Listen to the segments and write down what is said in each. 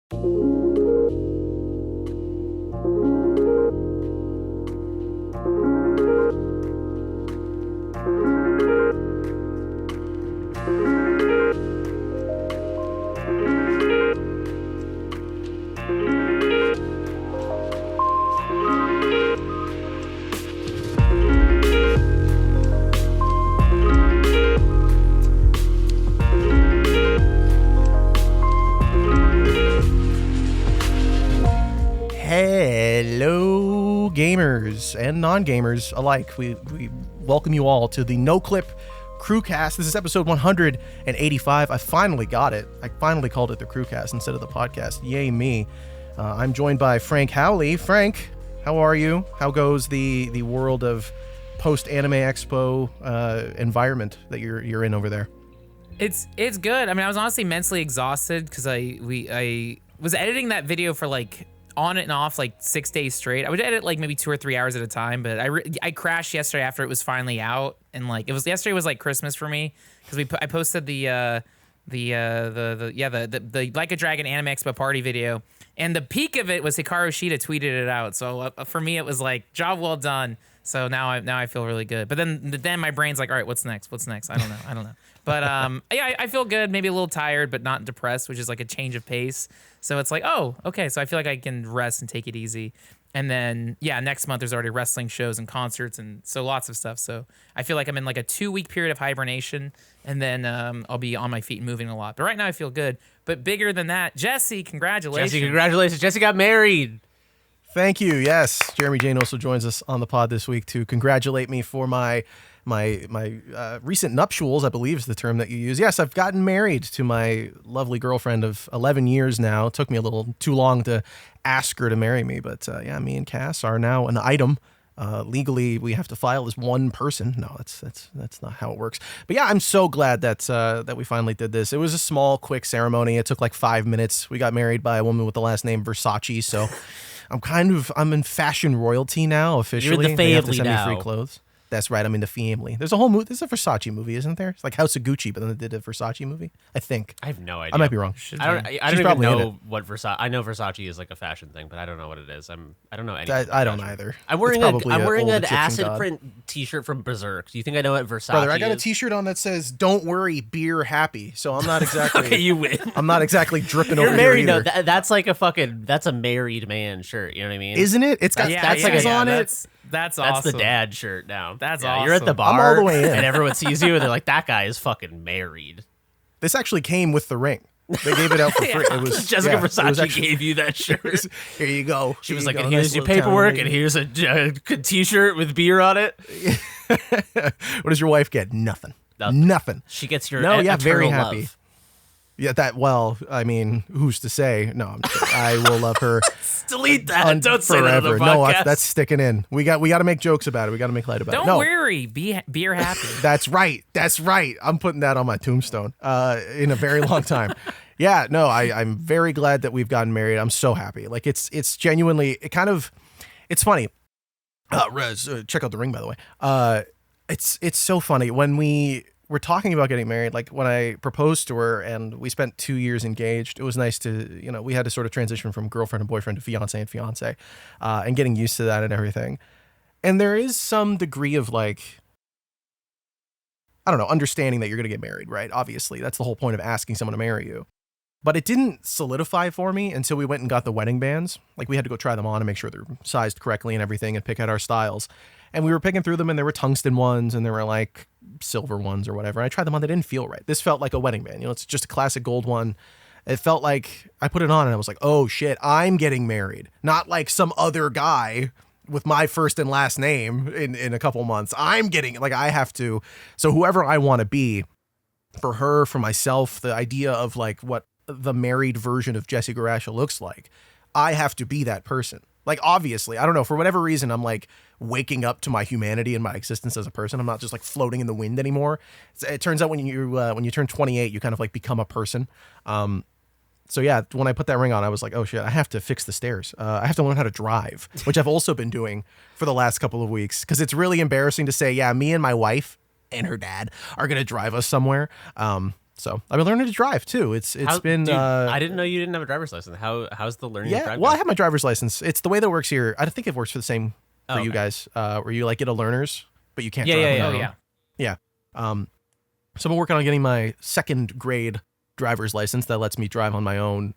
Hello, gamers and non-gamers alike. We welcome you all to the Noclip Crewcast. This is episode 185. I finally got it. I finally called it the Crewcast instead of the podcast. Yay me. I'm joined by Frank Howley. Frank, how are you? How goes the world of post-Anime Expo environment that you're in over there? It's good. I mean, I was honestly mentally exhausted because I was editing that video for like on and off like 6 days straight. I would edit like maybe 2 or 3 hours at a time, but I crashed yesterday after it was finally out, and like yesterday was like Christmas for me because I posted the Like a Dragon Anime Expo party video, and the peak of it was Hikaru Shida tweeted it out. So for me, it was like job well done. So now I feel really good. But then my brain's like, all right, what's next? I don't know. But yeah, I feel good. Maybe a little tired, but not depressed, which is like a change of pace. So it's like, oh, okay. So I feel like I can rest and take it easy. And then yeah, next month there's already wrestling shows and concerts, and so lots of stuff. So I feel like I'm in like a 2-week period of hibernation, and then I'll be on my feet and moving a lot. But right now I feel good. But bigger than that, Jesse, congratulations. Jesse got married. Thank you. Yes, Jeremy Jane also joins us on the pod this week to congratulate me for my recent nuptials, I believe is the term that you use. Yes, I've gotten married to my lovely girlfriend of 11 years now. It took me a little too long to ask her to marry me, but yeah, me and Cass are now an item. Legally, we have to file as one person. No, that's not how it works. But yeah, I'm so glad that we finally did this. It was a small, quick ceremony. It took like 5 minutes. We got married by a woman with the last name Versace, so I'm in fashion royalty now officially. You're in the family they have to send now. me free clothes. That's right. I'm in the family. There's a whole movie. There's a Versace movie, isn't there? It's like House of Gucci, but then they did a Versace movie. I think. I have no idea. I might be wrong. I don't even know what Versace. I know Versace is like a fashion thing, but I don't know what it is. I don't know anything. I don't either. I'm wearing an acid print T-shirt from Berserk. Do you think I know what Versace Brother, I got a T-shirt on that says "Don't worry, beer happy." So I'm not exactly. Okay, you win. I'm not exactly dripping over married, here either. No, that's like that's a married man shirt. You know what I mean? Isn't it? It's got tags on it. That's awesome. That's the dad shirt now. That's awesome. You're at the bar, I'm all the way in. and everyone sees you, and they're like, "That guy is fucking married." This actually came with the ring. They gave it out for free. It was Jessica Versace gave you that shirt. Here you go. She was like, and here's your paperwork, and here's a T-shirt with beer on it. What does your wife get? Nothing. Nothing. She gets your very happy. Love. Yeah, I mean, who's to say? No, I will love her. Delete that. Don't say that on the podcast. No, that's sticking in. We got to make jokes about it. We got to make light about it. Don't worry. Be happy. That's right. I'm putting that on my tombstone in a very long time. Yeah, no, I'm very glad that we've gotten married. I'm so happy. Like it's genuinely, it's funny. Check out the ring, by the way. It's so funny when we're talking about getting married. Like when I proposed to her and we spent 2 years engaged, it was nice to, we had to sort of transition from girlfriend and boyfriend to fiance and fiance, and getting used to that and everything. And there is some degree of like, I don't know, understanding that you're going to get married, right? Obviously, that's the whole point of asking someone to marry you. But it didn't solidify for me until we went and got the wedding bands. Like we had to go try them on and make sure they're sized correctly and everything and pick out our styles. And we were picking through them, and there were tungsten ones and there were like silver ones or whatever. I tried them on. They didn't feel right. This felt like a wedding band. It's just a classic gold one. It felt like I put it on and I was like, oh shit, I'm getting married. Not like some other guy with my first and last name in a couple months. I'm getting, like, I have to. So whoever I want to be, for her, for myself, the idea of like what the married version of Jesse Garasha looks like, I have to be that person. Like, obviously, I don't know, for whatever reason, I'm like waking up to my humanity and my existence as a person. I'm not just like floating in the wind anymore. It turns out when you turn 28, you kind of like become a person. So yeah, when I put that ring on, I was like, oh shit, I have to fix the stairs. I have to learn how to drive, which I've also been doing for the last couple of weeks, because it's really embarrassing to say, yeah, me and my wife and her dad are going to drive us somewhere. So I've been learning to drive too. It's been. Dude, I didn't know you didn't have a driver's license. How's the learning to drive? Well, I have my driver's license. It's the way that it works here. I think it works for the same for you okay. guys, where you like get a learner's, but you can't Yeah, drive. yeah, on yeah. your Oh own. yeah. Yeah. So I'm working on getting my second grade driver's license that lets me drive on my own,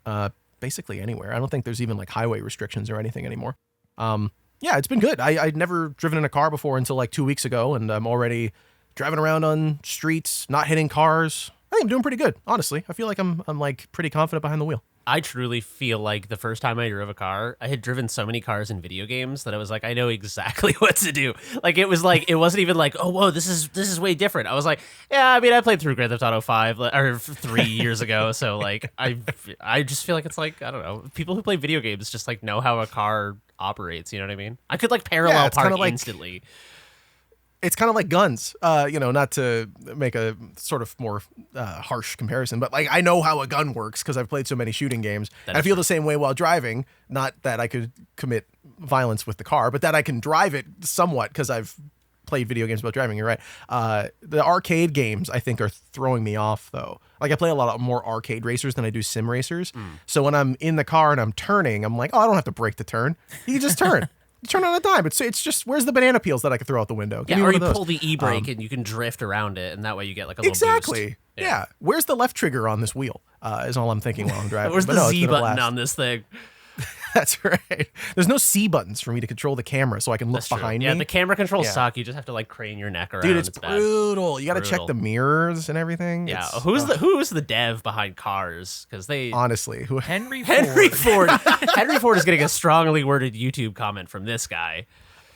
basically anywhere. I don't think there's even like highway restrictions or anything anymore. Yeah, it's been good. I'd never driven in a car before until like 2 weeks ago, and I'm already driving around on streets, not hitting cars. I think I'm doing pretty good, honestly. I feel like I'm like pretty confident behind the wheel. I truly feel like the first time I drove a car, I had driven so many cars in video games that I was like, I know exactly what to do. Like it wasn't even like, oh whoa, this is way different. I was like, yeah, I mean, I played through Grand Theft Auto 5 or 3 years ago, so like I just feel like it's like, I don't know, people who play video games just like know how a car operates. You know what I mean? I could like parallel it's park kinda like- instantly. It's kind of like guns, not to make a sort of more harsh comparison, but like I know how a gun works because I've played so many shooting games. And I feel the same way while driving. Not that I could commit violence with the car, but that I can drive it somewhat because I've played video games while driving. You're right. The arcade games I think are throwing me off though. Like I play a lot more arcade racers than I do sim racers. So when I'm in the car and I'm turning, I'm like, oh, I don't have to brake to turn. You can just turn. You turn on a dime. It's just, where's the banana peels that I could throw out the window? Give me Yeah, or one you of those. pull the e-brake and you can drift around it, and that way you get like a little Exactly. boost. Yeah. Where's the left trigger on this wheel? Is all I'm thinking while I'm driving. Where's But the no, it's Z been a button blast. on this thing? That's right. There's no C buttons for me to control the camera so I can look That's true. behind Yeah, me. the camera controls Yeah. suck. You just have to like crane your neck around. Dude, it's bad. brutal. You got to check Brutal. the mirrors and everything. Yeah, It's- who's the dev behind cars? Because they honestly, who Henry Henry Ford. Ford. Henry Ford is getting a strongly worded YouTube comment from this guy.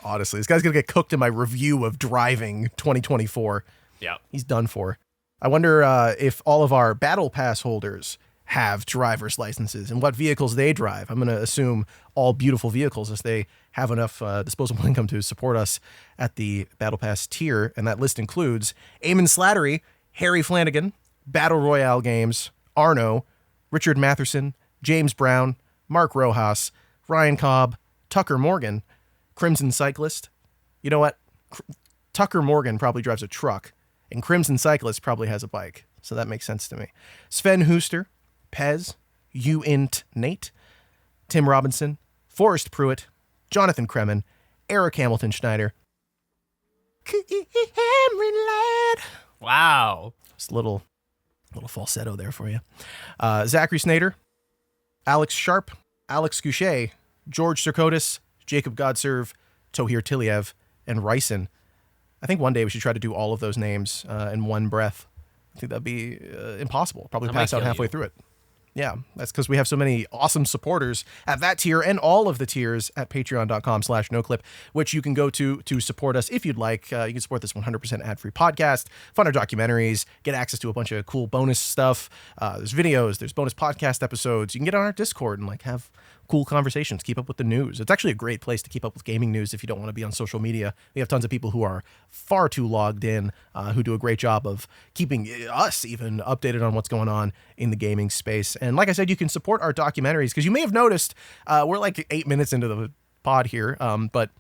honestly, this guy's going to get cooked in my review of driving 2024. Yeah. He's done for. I wonder if all of our Battle Pass holders have driver's licenses and what vehicles they drive. I'm going to assume all beautiful vehicles as they have enough disposable income to support us at the Battle Pass tier. And that list includes Eamon Slattery, Harry Flanagan, Battle Royale Games, Arno, Richard Matherson, James Brown, Mark Rojas, Ryan Cobb, Tucker Morgan, Crimson Cyclist. You know what? Tucker Morgan probably drives a truck, and Crimson Cyclist probably has a bike. So that makes sense to me. Sven Hooster, Pez, Uint Nate, Tim Robinson, Forrest Pruitt, Jonathan Kremen, Eric Hamilton Schneider, Henry Ladd. Wow. Just a little falsetto there for you. Zachary Snader, Alex Sharp, Alex Goucher, George Sirkotis, Jacob Godserve, Tohir Tiliev, and Ryson. I think one day we should try to do all of those names in one breath. I think that'd be impossible. Probably That pass might out kill halfway you. through it. Yeah, that's because we have so many awesome supporters at that tier and all of the tiers at patreon.com/noclip, which you can go to support us if you'd like. You can support this 100% ad-free podcast, fund our documentaries, get access to a bunch of cool bonus stuff. There's videos, there's bonus podcast episodes. You can get on our Discord and like have cool conversations, keep up with the news. It's actually a great place to keep up with gaming news if you don't want to be on social media. We have tons of people who are far too logged in, who do a great job of keeping us even updated on what's going on in the gaming space. And like I said, you can support our documentaries because you may have noticed we're like 8 minutes into the pod here, but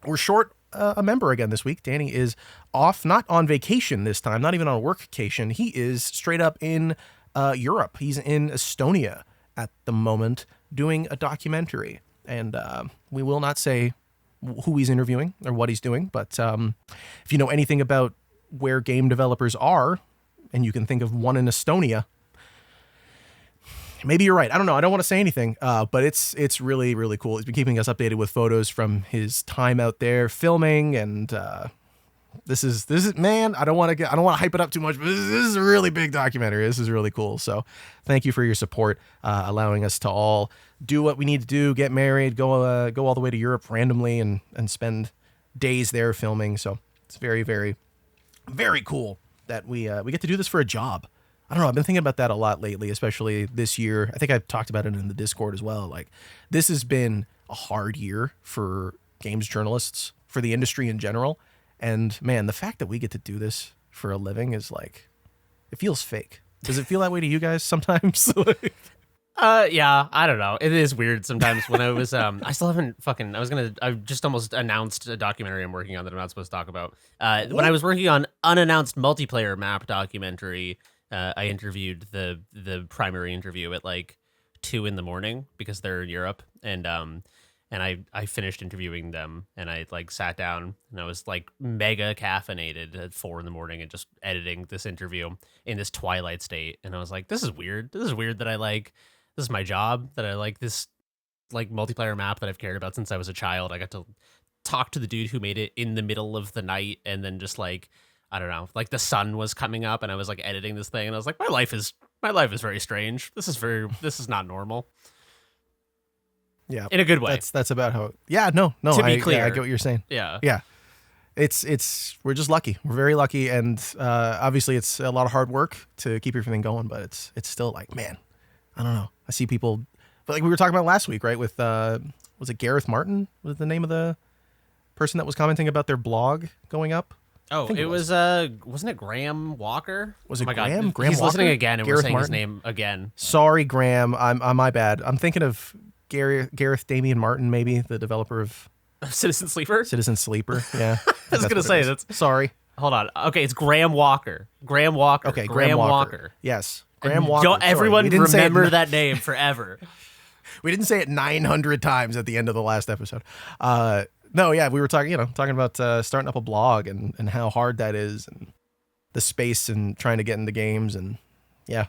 we're short a member again this week. Danny is off, not on vacation this time, not even on a workcation. He is straight up in Europe. He's in Estonia at the moment doing a documentary. And we will not say who he's interviewing or what he's doing, but if you know anything about where game developers are, and you can think of one in Estonia, maybe you're right. I don't know. I don't want to say anything, but it's really, really cool. He's been keeping us updated with photos from his time out there filming, and this is man. I don't want to hype it up too much, but this is a really big documentary. This is really cool. So thank you for your support, allowing us to all do what we need to do, get married, go all the way to Europe randomly, and spend days there filming. So it's very, very, very cool that we get to do this for a job. I don't know. I've been thinking about that a lot lately, especially this year. I think I've talked about it in the Discord as well. Like, this has been a hard year for games journalists, for the industry in general. And man, the fact that we get to do this for a living is like, it feels fake. Does it feel that way to you guys sometimes? Yeah, I don't know. It is weird sometimes when I was, I still haven't I've just almost announced a documentary I'm working on that I'm not supposed to talk about. When I was working on unannounced multiplayer map documentary, I interviewed the primary interview at like 2 a.m. because they're in Europe, and I finished interviewing them, and I like sat down and I was like mega caffeinated at 4 a.m. and just editing this interview in this twilight state, and I was like, this is weird. This is weird that this is my job, that I like this like multiplayer map that I've cared about since I was a child. I got to talk to the dude who made it in the middle of the night, and then just like, I don't know, like the sun was coming up and I was like editing this thing, and I was like, my life is very strange. This is not normal. Yeah, in a good way. That's about how. Yeah, no. To be clear, I get what you're saying. Yeah. It's we're just lucky. We're very lucky, and obviously it's a lot of hard work to keep everything going. But it's still like, man, I don't know. I see people, but like we were talking about last week, right? With was it Gareth Martin? Was the name of the person that was commenting about their blog going up? Oh, it was wasn't it Graham Walker? Was it my Graham? God. Graham He's Walker? listening again, and Gareth we're saying Martin? his name again. Sorry, Graham. I'm my bad. I'm thinking of Gareth Damian Martin, maybe the developer of Citizen Sleeper. Citizen Sleeper. Yeah, I was gonna say that's. Sorry. Hold on. Okay, it's Graham Walker. Graham Walker. Okay, Graham Walker. Yes, Graham And Walker. Don't Sorry. everyone We didn't say it remember that name forever. We didn't say it 900 times at the end of the last episode. No, yeah, we were talking about starting up a blog and how hard that is, and the space and trying to get into games, and yeah,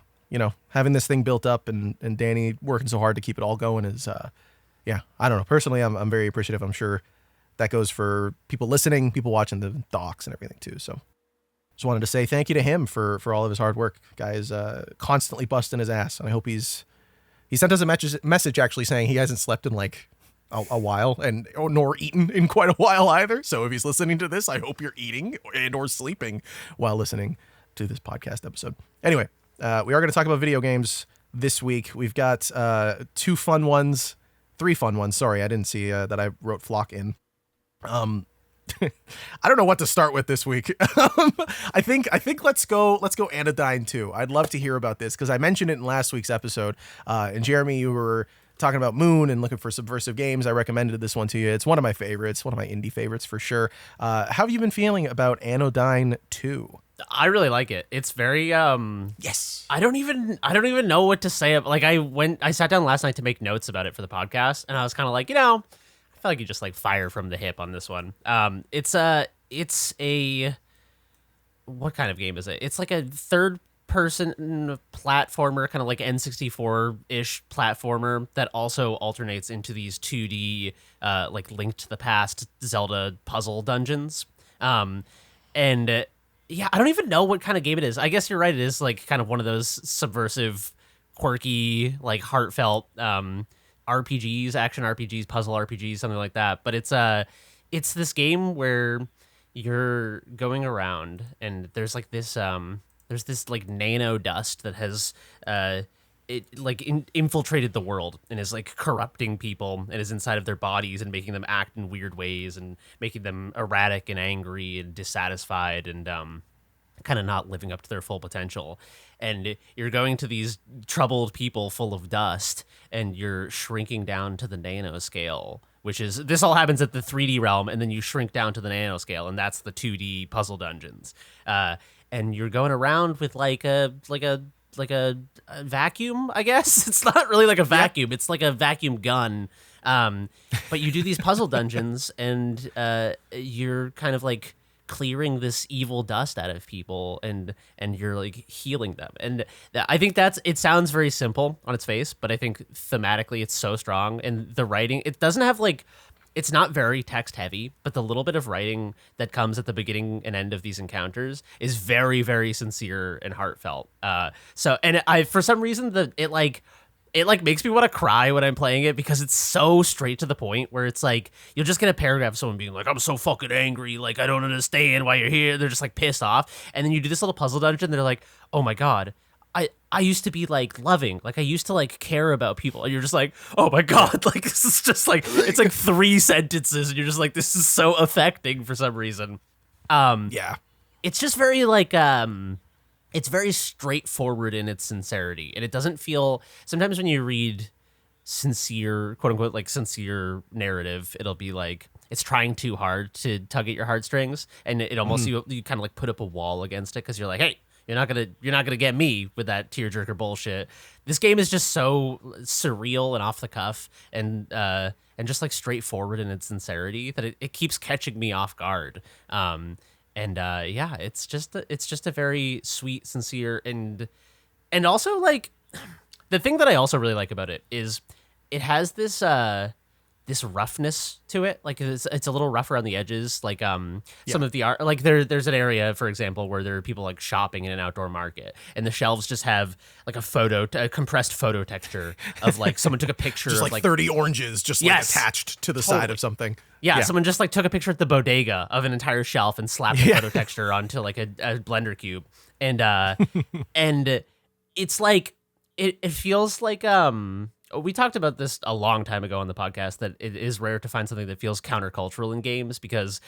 having this thing built up and Danny working so hard to keep it all going is, yeah, I don't know. Personally, I'm very appreciative. I'm sure that goes for people listening, people watching the docs and everything too. So just wanted to say thank you to him for all of his hard work. Guys, constantly busting his ass, and I hope he sent us a message actually saying he hasn't slept in like a while, nor eaten in quite a while either. So if he's listening to this, I hope you're eating or sleeping while listening to this podcast episode. Anyway, we are going to talk about video games this week. We've got 3 fun ones. Sorry, I didn't see that I wrote Flock in. I don't know what to start with this week. I think let's go Anodyne 2. I'd love to hear about this because I mentioned it in last week's episode. And Jeremy, you were talking about Moon and looking for subversive games. I recommended this one to you. It's one of my favorites, one of my indie favorites for sure. How have you been feeling about Anodyne 2? I really like it. It's very Yes. I don't even know what to say. Like I sat down last night to make notes about it for the podcast, and I was kind of like, I feel like you just like fire from the hip on this one. It's a what kind of game is it? It's like a third person platformer, kind of like N64-ish platformer that also alternates into these 2D like Link to the Past Zelda puzzle dungeons. Yeah, I don't even know what kind of game it is. I guess you're right. It is like kind of one of those subversive, quirky, like heartfelt RPGs, action RPGs, puzzle RPGs, something like that. But it's this game where you're going around and there's like this there's this like nano dust that has infiltrated the world and is like corrupting people and is inside of their bodies and making them act in weird ways and making them erratic and angry and dissatisfied and kind of not living up to their full potential. And you're going to these troubled people full of dust and you're shrinking down to the nanoscale, which is, this all happens at the 3D realm, and then you shrink down to the nanoscale, and that's the 2D puzzle dungeons. And you're going around with like a vacuum, I guess. It's not really like a vacuum. It's like a vacuum gun. But you do these puzzle dungeons, and you're kind of like clearing this evil dust out of people, and you're like healing them. And I think it sounds very simple on its face, but I think thematically it's so strong. And the writing, it doesn't have like, it's not very text heavy, but the little bit of writing that comes at the beginning and end of these encounters is very, very sincere and heartfelt. For some reason, it makes me want to cry when I'm playing it because it's so straight to the point, where it's like, you'll just get a paragraph of someone being like, I'm so fucking angry, like, I don't understand why you're here. They're just like pissed off. And then you do this little puzzle dungeon, they're like, oh my God, I used to be like loving, like I used to like care about people. And you're just like, oh my God, like this is just like, it's like 3 sentences and you're just like, this is so affecting for some reason. Yeah. It's just very like, it's very straightforward in its sincerity, and it doesn't feel, sometimes when you read sincere, quote unquote, like sincere narrative, it'll be like it's trying too hard to tug at your heartstrings, and it almost you kind of like put up a wall against it because you're like, hey, You're not gonna get me with that tearjerker bullshit. This game is just so surreal and off the cuff and just like straightforward in its sincerity that it keeps catching me off guard. Yeah, it's just a very sweet, sincere, and also like the thing that I also really like about it is it has this roughness to it. Like it's a little rough around the edges. Like some of the art, like there's an area, for example, where there are people like shopping in an outdoor market, and the shelves just have like a compressed photo texture of like someone took a picture just of like 30 oranges just like attached to the side of something. Yeah, someone just like took a picture at the bodega of an entire shelf and slapped the photo texture onto like a blender cube, and and it's like it feels like we talked about this a long time ago on the podcast that it is rare to find something that feels countercultural in games because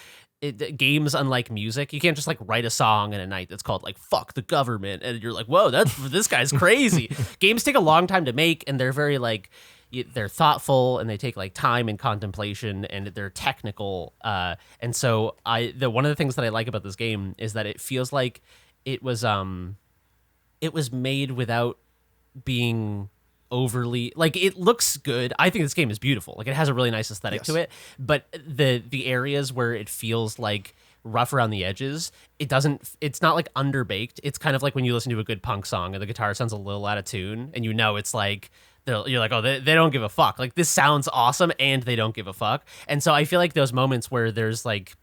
games, unlike music, you can't just like write a song in a night that's called like "fuck the government" and you're like, whoa, this guy's crazy. Games take a long time to make, and they're very like they're thoughtful and they take like time and contemplation and they're technical. And so one of the things that I like about this game is that it feels like it was made without being overly like it looks good. I think this game is beautiful. Like it has a really nice aesthetic to it, but the areas where it feels like rough around the edges, it's not like underbaked. It's kind of like when you listen to a good punk song and the guitar sounds a little out of tune and it's like you're like, oh, they don't give a fuck. Like this sounds awesome and they don't give a fuck. And so I feel like those moments where there's like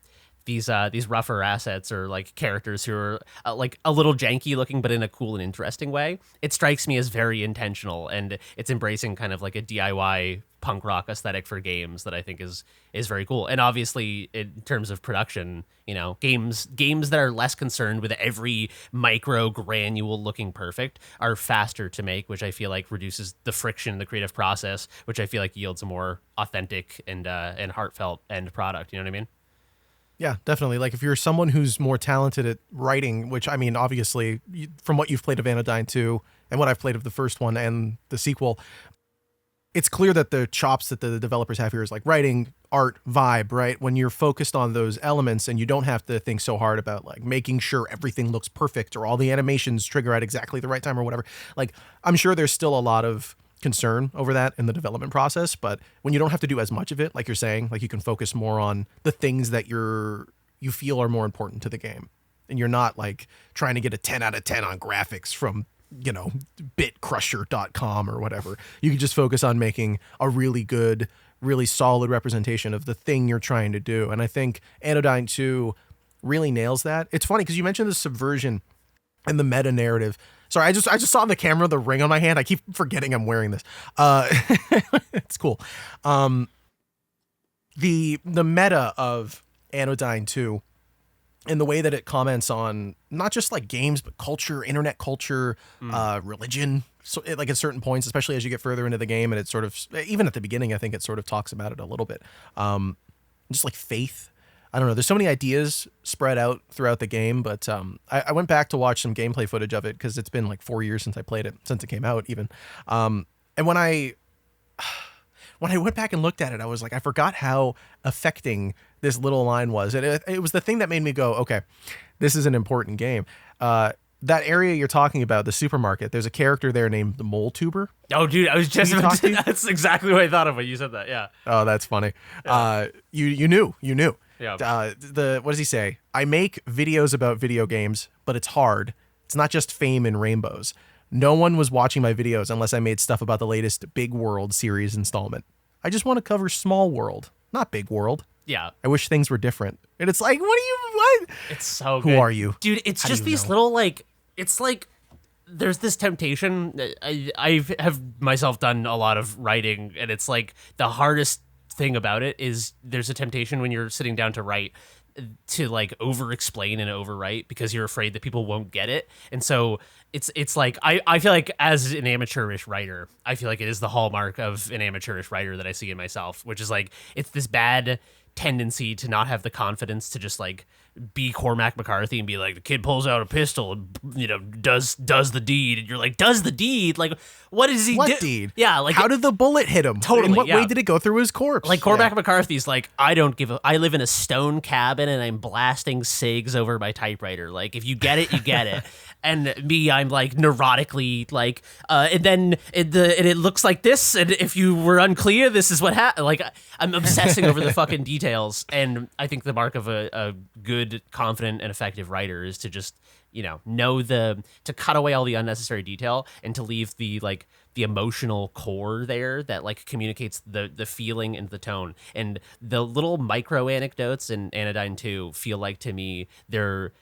these rougher assets or like characters who are like a little janky looking but in a cool and interesting way, it strikes me as very intentional, and it's embracing kind of like a DIY punk rock aesthetic for games that I think is very cool. And obviously in terms of production, games that are less concerned with every micro granule looking perfect are faster to make, which I feel like reduces the friction in the creative process, which I feel like yields a more authentic and heartfelt end product. You know what I mean? Yeah, definitely. Like if you're someone who's more talented at writing, which I mean, obviously from what you've played of Anodyne 2 and what I've played of the first one and the sequel, it's clear that the chops that the developers have here is like writing, art, vibe, right? When you're focused on those elements and you don't have to think so hard about like making sure everything looks perfect or all the animations trigger at exactly the right time or whatever. Like I'm sure there's still a lot of concern over that in the development process, but when you don't have to do as much of it, like you're saying, like you can focus more on the things that you feel are more important to the game, and you're not like trying to get a 10 out of 10 on graphics from bitcrusher.com or whatever. You can just focus on making a really good, really solid representation of the thing you're trying to do. And I think Anodyne 2 really nails that. It's funny because you mentioned the subversion and the meta narrative. Sorry, I just saw on the camera the ring on my hand. I keep forgetting I'm wearing this. It's cool. The meta of Anodyne 2 and the way that it comments on not just like games, but culture, internet culture, religion. So like at certain points, especially as you get further into the game, and it sort of, even at the beginning, I think it sort of talks about it a little bit. Just like faith. I don't know. There's so many ideas spread out throughout the game, but I went back to watch some gameplay footage of it because it's been like 4 years since I played it, since it came out even. And when I went back and looked at it, I was like, I forgot how affecting this little line was. It was the thing that made me go, okay, this is an important game. That area you're talking about, the supermarket, there's a character there named the Mole Tuber. Oh, dude, I was just about to, that's exactly what I thought of when you said that. Yeah. Oh, that's funny. Yeah. You knew. Yeah. What does he say? I make videos about video games, but it's hard. It's not just fame and rainbows. No one was watching my videos unless I made stuff about the latest Big World series installment. I just want to cover small world, not big world. Yeah. I wish things were different. And it's like, what? It's so good. Who are you? Dude, it's just these little like, it's like, there's this temptation. I have myself done a lot of writing, and it's like the hardest thing about it is there's a temptation when you're sitting down to write to like over explain and overwrite because you're afraid that people won't get it. And so it's like I feel like as an amateurish writer, I feel like it is the hallmark of an amateurish writer that I see in myself, which is like it's this bad tendency to not have the confidence to just like be Cormac McCarthy and be like, the kid pulls out a pistol and, you know, does the deed, and you're like, does the deed? Like, what does he do? What deed? Yeah, like, how did the bullet hit him? Totally. In what yeah. way did it go through his corpse? Like Cormac McCarthy's like, I live in a stone cabin and I'm blasting SIGs over my typewriter. Like, if you get it, you get it. And me, I'm like neurotically like, and then it looks like this. And if you were unclear, this is what happened. Like, I'm obsessing over the fucking details. And I think the mark of a good, confident, and effective writer is to just, you know to cut away all the unnecessary detail and to leave the emotional core there that like communicates the feeling and the tone. And the little micro anecdotes in Anodyne 2 feel like, to me, they're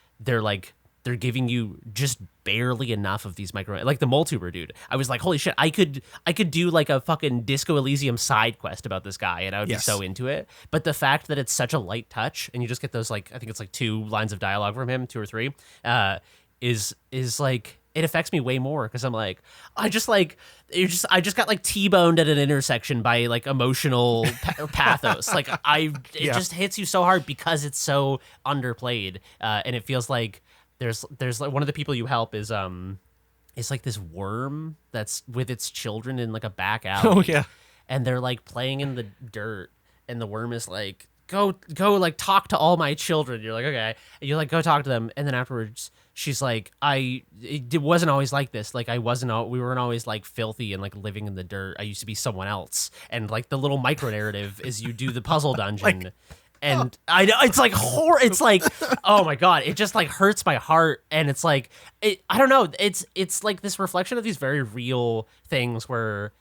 giving you just barely enough of these micro, like the Moltuber dude. I was like, holy shit, I could do like a fucking Disco Elysium side quest about this guy and I would be so into it. But the fact that it's such a light touch and you just get those, like, I think it's like 2 lines of dialogue from him, 2 or 3, is like, it affects me way more because I'm like, I just got like T-boned at an intersection by like emotional pathos. Like it just hits you so hard because it's so underplayed, and it feels like there's like one of the people you help is like this worm that's with its children in like a back alley. Oh yeah, and they're like playing in the dirt, and the worm is like, go like talk to all my children. You're like, okay, and you're like, go talk to them, and then afterwards she's like, it wasn't always like this. Like we weren't always like filthy and like living in the dirt. I used to be someone else. And like the little micro narrative is you do the puzzle dungeon. Like, and I know it's like horror. It's like, oh my God, it just like hurts my heart. And it's like, I don't know. It's like this reflection of these very real things where,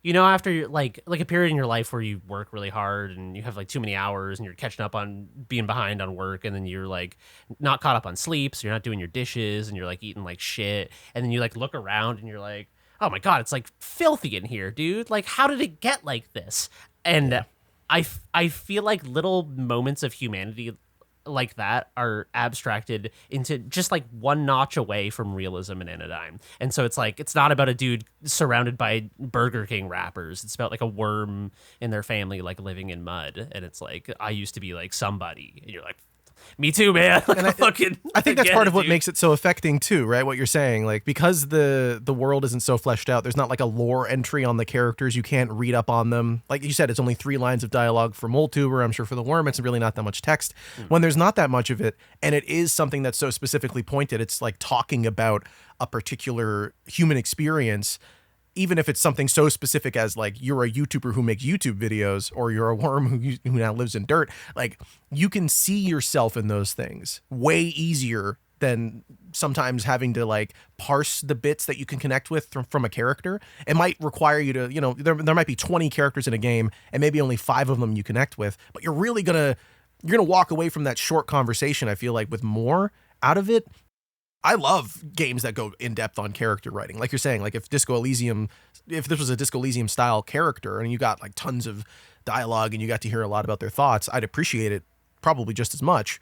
you know, after you're like a period in your life where you work really hard and you have like too many hours and you're catching up on being behind on work, and then you're like not caught up on sleep, so you're not doing your dishes and you're like eating like shit, and then you like look around and you're like, oh my God, it's like filthy in here, dude. Like, how did it get like this? And I feel like little moments of humanity like that are abstracted into just like one notch away from realism in Anodyne. And so it's like, it's not about a dude surrounded by Burger King wrappers. It's about like a worm in their family, like living in mud. And it's like, I used to be like somebody. And you're like, me too, man. Like, and I think that's part of what makes it so affecting too, right? What you're saying, like, because the world isn't so fleshed out, there's not like a lore entry on the characters. You can't read up on them. Like you said, it's only 3 lines of dialogue for Moltuber. I'm sure for the worm, it's really not that much text. When there's not that much of it, and it is something that's so specifically pointed, it's like talking about a particular human experience. Even if it's something so specific as like you're a YouTuber who makes YouTube videos, or you're a worm who now lives in dirt, like you can see yourself in those things way easier than sometimes having to like parse the bits that you can connect with from a character. It might require you to, you know, there might be 20 characters in a game and maybe only 5 of them you connect with, but you're gonna walk away from that short conversation, I feel like, with more out of it. I love games that go in depth on character writing. Like you're saying, like if this was a Disco Elysium style character and you got like tons of dialogue and you got to hear a lot about their thoughts, I'd appreciate it probably just as much.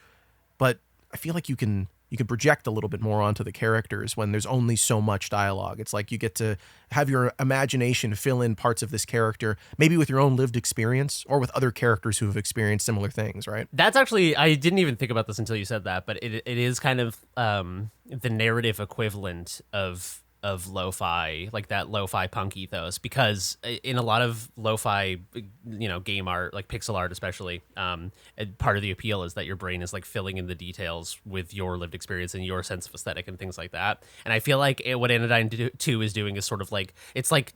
But I feel like you can project a little bit more onto the characters when there's only so much dialogue. It's like you get to have your imagination fill in parts of this character, maybe with your own lived experience or with other characters who have experienced similar things, right? That's actually, I didn't even think about this until you said that, but it is kind of the narrative equivalent of lo-fi, like that lo-fi punk ethos, because in a lot of lo-fi, you know, game art, like pixel art especially, part of the appeal is that your brain is like filling in the details with your lived experience and your sense of aesthetic and things like that. And I feel like what Anodyne 2 is doing is sort of like, it's like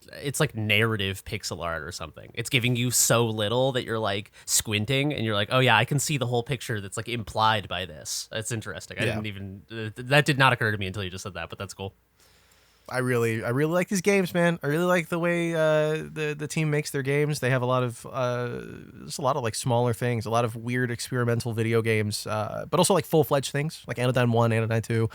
narrative pixel art or something. It's giving you so little that you're like squinting and you're like, oh yeah, I can see the whole picture that's like implied by this. That's interesting. I didn't even, that did not occur to me until you just said that, but that's cool. I really like these games, man. I really like the way the team makes their games. They have a lot of just a lot of like smaller things, a lot of weird experimental video games, but also like full-fledged things like Anodyne 1, Anodyne 2,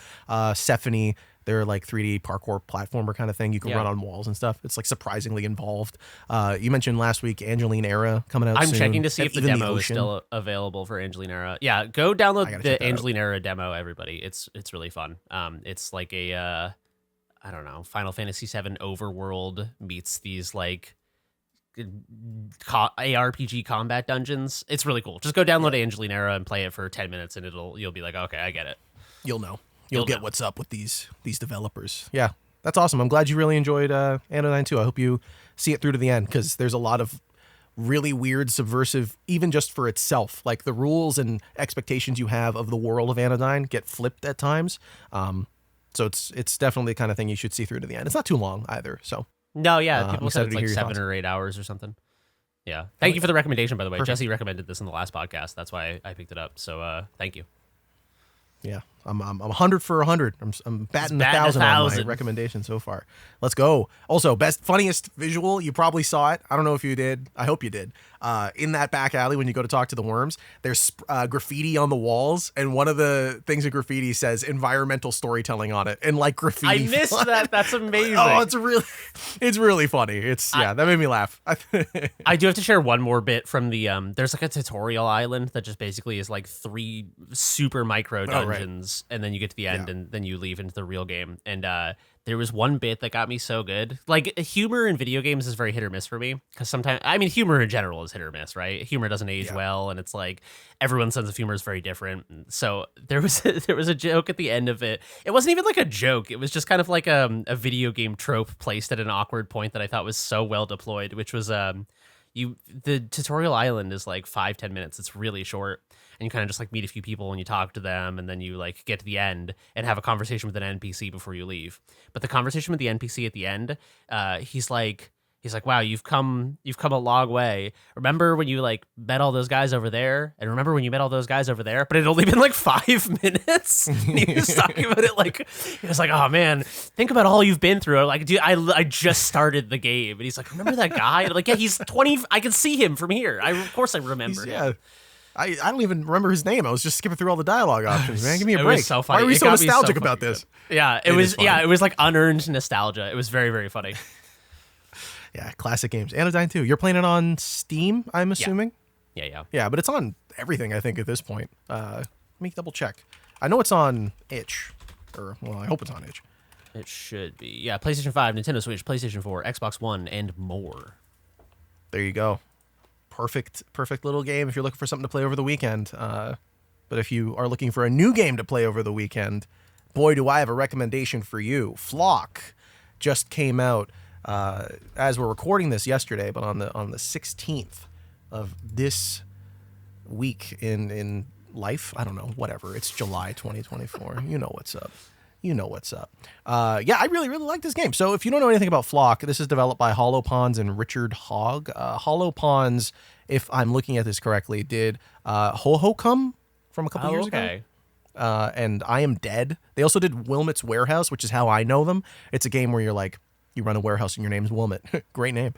Sephony. They're like 3D parkour platformer kind of thing. You can run on walls and stuff. It's like surprisingly involved. You mentioned last week Angeline Era coming out soon. I'm checking to see if the demo is still available for Angeline Era. Yeah, go download the Angeline Era demo, everybody. It's really fun. It's like a I don't know, Final Fantasy VII overworld meets these like ARPG combat dungeons. It's really cool. Just go download Angelinera and play it for 10 minutes, and you'll be like, okay, I get it. You'll know. You'll get what's up with these developers. Yeah, that's awesome. I'm glad you really enjoyed Anodyne 2. I hope you see it through to the end, because there's a lot of really weird, subversive, even just for itself. Like the rules and expectations you have of the world of Anodyne get flipped at times. So it's definitely the kind of thing you should see through to the end. It's not too long either. So no, yeah, people said excited it's to like hear your 7 thoughts. or 8 hours or something. Yeah, thank you for the recommendation, by the way. Perfect. Jesse recommended this in the last podcast. That's why I picked it up. So thank you. Yeah, I'm 100 for 100. I'm batting Batting 1,000 on my 1,000. recommendation so far. Let's go. Also, funniest visual. You probably saw it. I don't know if you did. I hope you did. In that back alley when you go to talk to the worms, there's graffiti on the walls, and one of the things of graffiti says environmental storytelling on it, and like graffiti. I missed that. That's amazing. Oh, it's really funny. That made me laugh. I do have to share one more bit from the there's like a tutorial island that just basically is like 3 super micro dungeons, and then you get to the end, and then you leave into the real game. And there was one bit that got me so good. Like, humor in video games is very hit or miss for me, because sometimes, I mean, humor in general is hit or miss, right? Humor doesn't age well, and it's like everyone's sense of humor is very different. So there was a joke at the end of it. It wasn't even like a joke. It was just kind of like a video game trope placed at an awkward point that I thought was so well deployed, which was the tutorial island is like 5-10 minutes. It's really short, and you kind of just like meet a few people and you talk to them, and then you like get to the end and have a conversation with an NPC before you leave. But the conversation with the NPC at the end, he's like, wow, you've come a long way. Remember when you like met all those guys over there? And remember when you met all those guys over there? But it had only been like 5 minutes. And he was talking about it like, he was like, oh man, think about all you've been through. I'm like, dude, I just started the game. And he's like, remember that guy? And I'm like, yeah, he's 20. I can see him from here. Of course I remember him. Yeah. I don't even remember his name. I was just skipping through all the dialogue options, man. Give me a It break. was so funny. Why are we It so got me so nostalgic fucking about this? good. Yeah, it was. Yeah, it was like unearned nostalgia. It was very, very funny. Yeah, classic games. Anodyne 2. You're playing it on Steam, I'm assuming? Yeah. Yeah, but it's on everything, I think, at this point. Let me double check. I know it's on itch. I hope it's on itch. It should be. Yeah, PlayStation 5, Nintendo Switch, PlayStation 4, Xbox One, and more. There you go. Perfect little game if you're looking for something to play over the weekend. But if you are looking for a new game to play over the weekend, boy, do I have a recommendation for you. Flock just came out as we're recording this yesterday, but on the 16th of this week in life. I don't know, whatever. It's July 2024. You know what's up. Yeah, I really like this game. So if you don't know anything about Flock, this is developed by Hollow Ponds and Richard Hogg. Hollow Ponds, if I'm looking at this correctly, did Ho-Ho-Come from a couple years ago. And I Am Dead. They also did Wilmot's Warehouse, which is how I know them. It's a game where you're like, you run a warehouse and your name's Wilmot. Great name.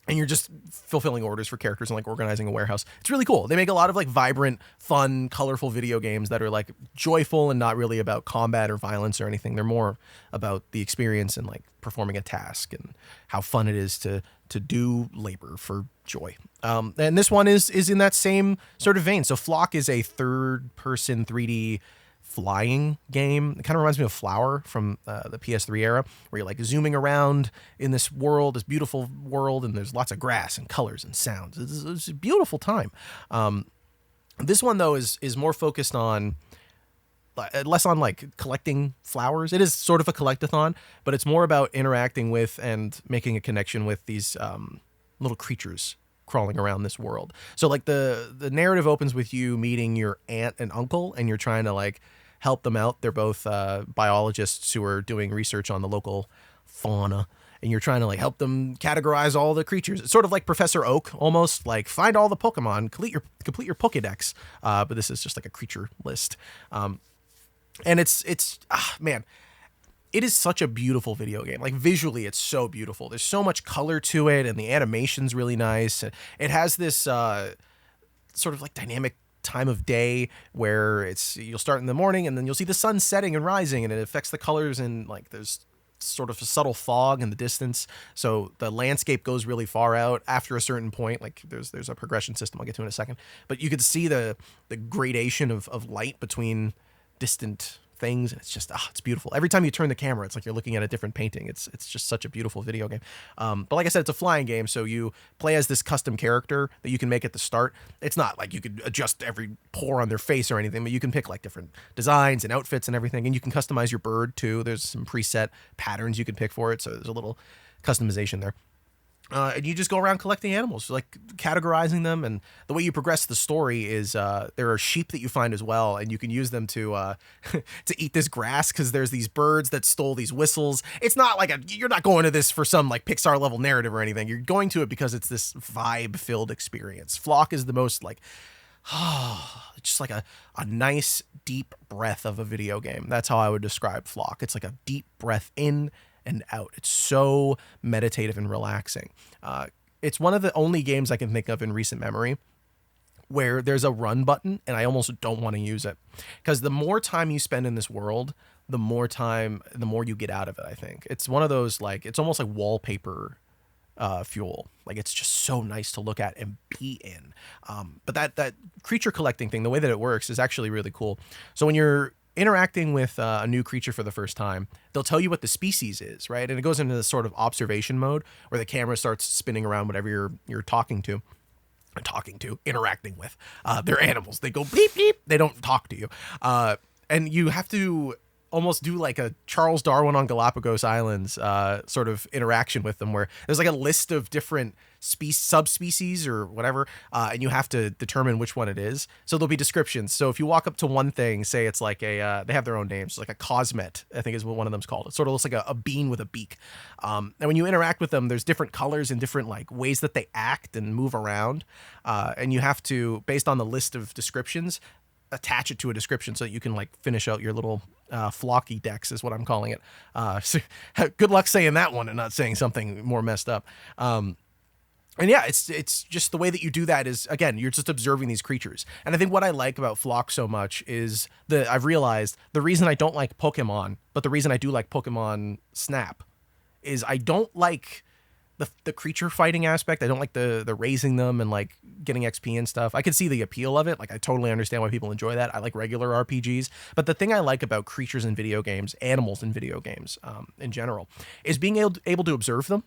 And you're just fulfilling orders for characters and like organizing a warehouse. It's really cool. They make a lot of like vibrant, fun, colorful video games that are like joyful and not really about combat or violence or anything. They're more about the experience and like performing a task and how fun it is to do labor for joy. And this one is in that same sort of vein. So Flock is a third-person 3D flying game. It kind of reminds me of Flower from the PS3 era, where you're like zooming around in this world, this beautiful world, and there's lots of grass and colors and sounds. It's a beautiful time. This one though is more focused on less on like collecting flowers. It is sort of a collectathon, but it's more about interacting with and making a connection with these little creatures crawling around this world. So like the narrative opens with you meeting your aunt and uncle, and you're trying to like help them out. They're both biologists who are doing research on the local fauna, and you're trying to like help them categorize all the creatures. It's sort of like Professor Oak, almost like find all the Pokemon, complete your Pokédex. But this is just like a creature list. And it's man, it is such a beautiful video game. Like visually, it's so beautiful. There's so much color to it, and the animation's really nice. It has this sort of like dynamic time of day where you'll start in the morning and then you'll see the sun setting and rising, and it affects the colors, and like there's sort of a subtle fog in the distance. So the landscape goes really far out after a certain point. Like there's a progression system I'll get to in a second, but you could see the gradation of light between distant things, and it's just it's beautiful. Every time you turn the camera, it's like you're looking at a different painting. It's just such a beautiful video game. But like I said, it's a flying game, so you play as this custom character that you can make at the start. It's not like you could adjust every pore on their face or anything, but you can pick like different designs and outfits and everything, and you can customize your bird too. There's some preset patterns you can pick for it, so there's a little customization there. And you just go around collecting animals, like categorizing them, and the way you progress the story is there are sheep that you find as well, and you can use them to to eat this grass because there's these birds that stole these whistles. It's not like you're not going to this for some like Pixar level narrative or anything. You're going to it because it's this vibe filled experience. Flock is the most like just like a nice deep breath of a video game. That's how I would describe Flock. It's like a deep breath in and out. It's so meditative and relaxing. It's one of the only games I can think of in recent memory where there's a run button and I almost don't want to use it, because the more time you spend in this world, the more you get out of it. I think it's one of those, like, it's almost like wallpaper fuel. Like, it's just so nice to look at and be in. But that creature collecting thing, the way that it works is actually really cool. So when you're interacting with a new creature for the first time, they'll tell you what the species is, right? And it goes into this sort of observation mode where the camera starts spinning around whatever you're interacting with. They're animals. They go beep, beep. They don't talk to you. And you have to almost do like a Charles Darwin on Galapagos Islands sort of interaction with them, where there's like a list of different subspecies or whatever, and you have to determine which one it is. So there'll be descriptions. So if you walk up to one thing, say it's like they have their own names, like a cosmet, I think is what one of them's called. It sort of looks like a bean with a beak. And when you interact with them, there's different colors and different like ways that they act and move around. And you have to, based on the list of descriptions, attach it to a description so that you can like finish out your little flocky decks, is what I'm calling it. So good luck saying that one and not saying something more messed up. And yeah, it's just the way that you do that is, again, you're just observing these creatures. And I think what I like about Flock so much is that I've realized the reason I don't like Pokemon, but the reason I do like Pokemon Snap, is I don't like the creature fighting aspect. I don't like the raising them and like getting XP and stuff. I can see the appeal of it. Like, I totally understand why people enjoy that. I like regular RPGs. But the thing I like about creatures in video games, animals in video games in general, is being able to observe them.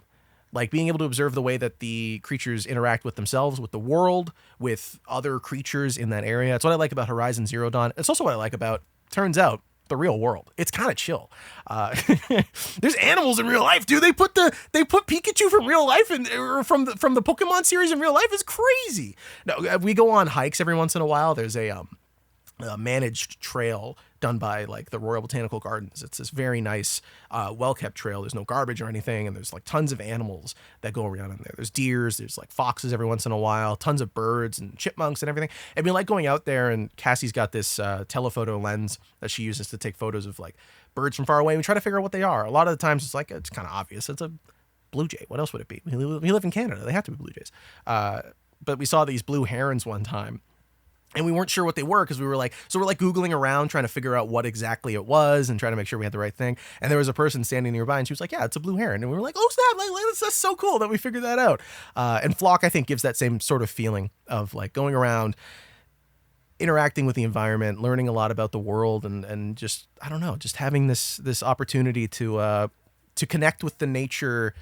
Like, being able to observe the way that the creatures interact with themselves, with the world, with other creatures in that area. It's what I like about Horizon Zero Dawn. It's also what I like about, turns out, the real world. It's kind of chill. There's animals in real life, dude. They put Pikachu from real life or from the Pokemon series in real life. Is crazy. No, we go on hikes every once in a while. There's a managed trail done by like the Royal Botanical Gardens. It's this very nice, well-kept trail. There's no garbage or anything, and there's like tons of animals that go around in there. There's deers, there's like foxes every once in a while, tons of birds and chipmunks and everything. I mean, like going out there, and Cassie's got this telephoto lens that she uses to take photos of like birds from far away, and we try to figure out what they are. A lot of the times it's kind of obvious. It's a blue jay. What else would it be? We live in Canada. They have to be blue jays. But we saw these blue herons one time, and we weren't sure what they were because we're Googling around trying to figure out what exactly it was and trying to make sure we had the right thing. And there was a person standing nearby, and she was like, yeah, it's a blue heron. And we were like, oh, snap, like, that's so cool that we figured that out. And Flock, I think, gives that same sort of feeling of like going around, interacting with the environment, learning a lot about the world, and just, I don't know, just having this opportunity to connect with the nature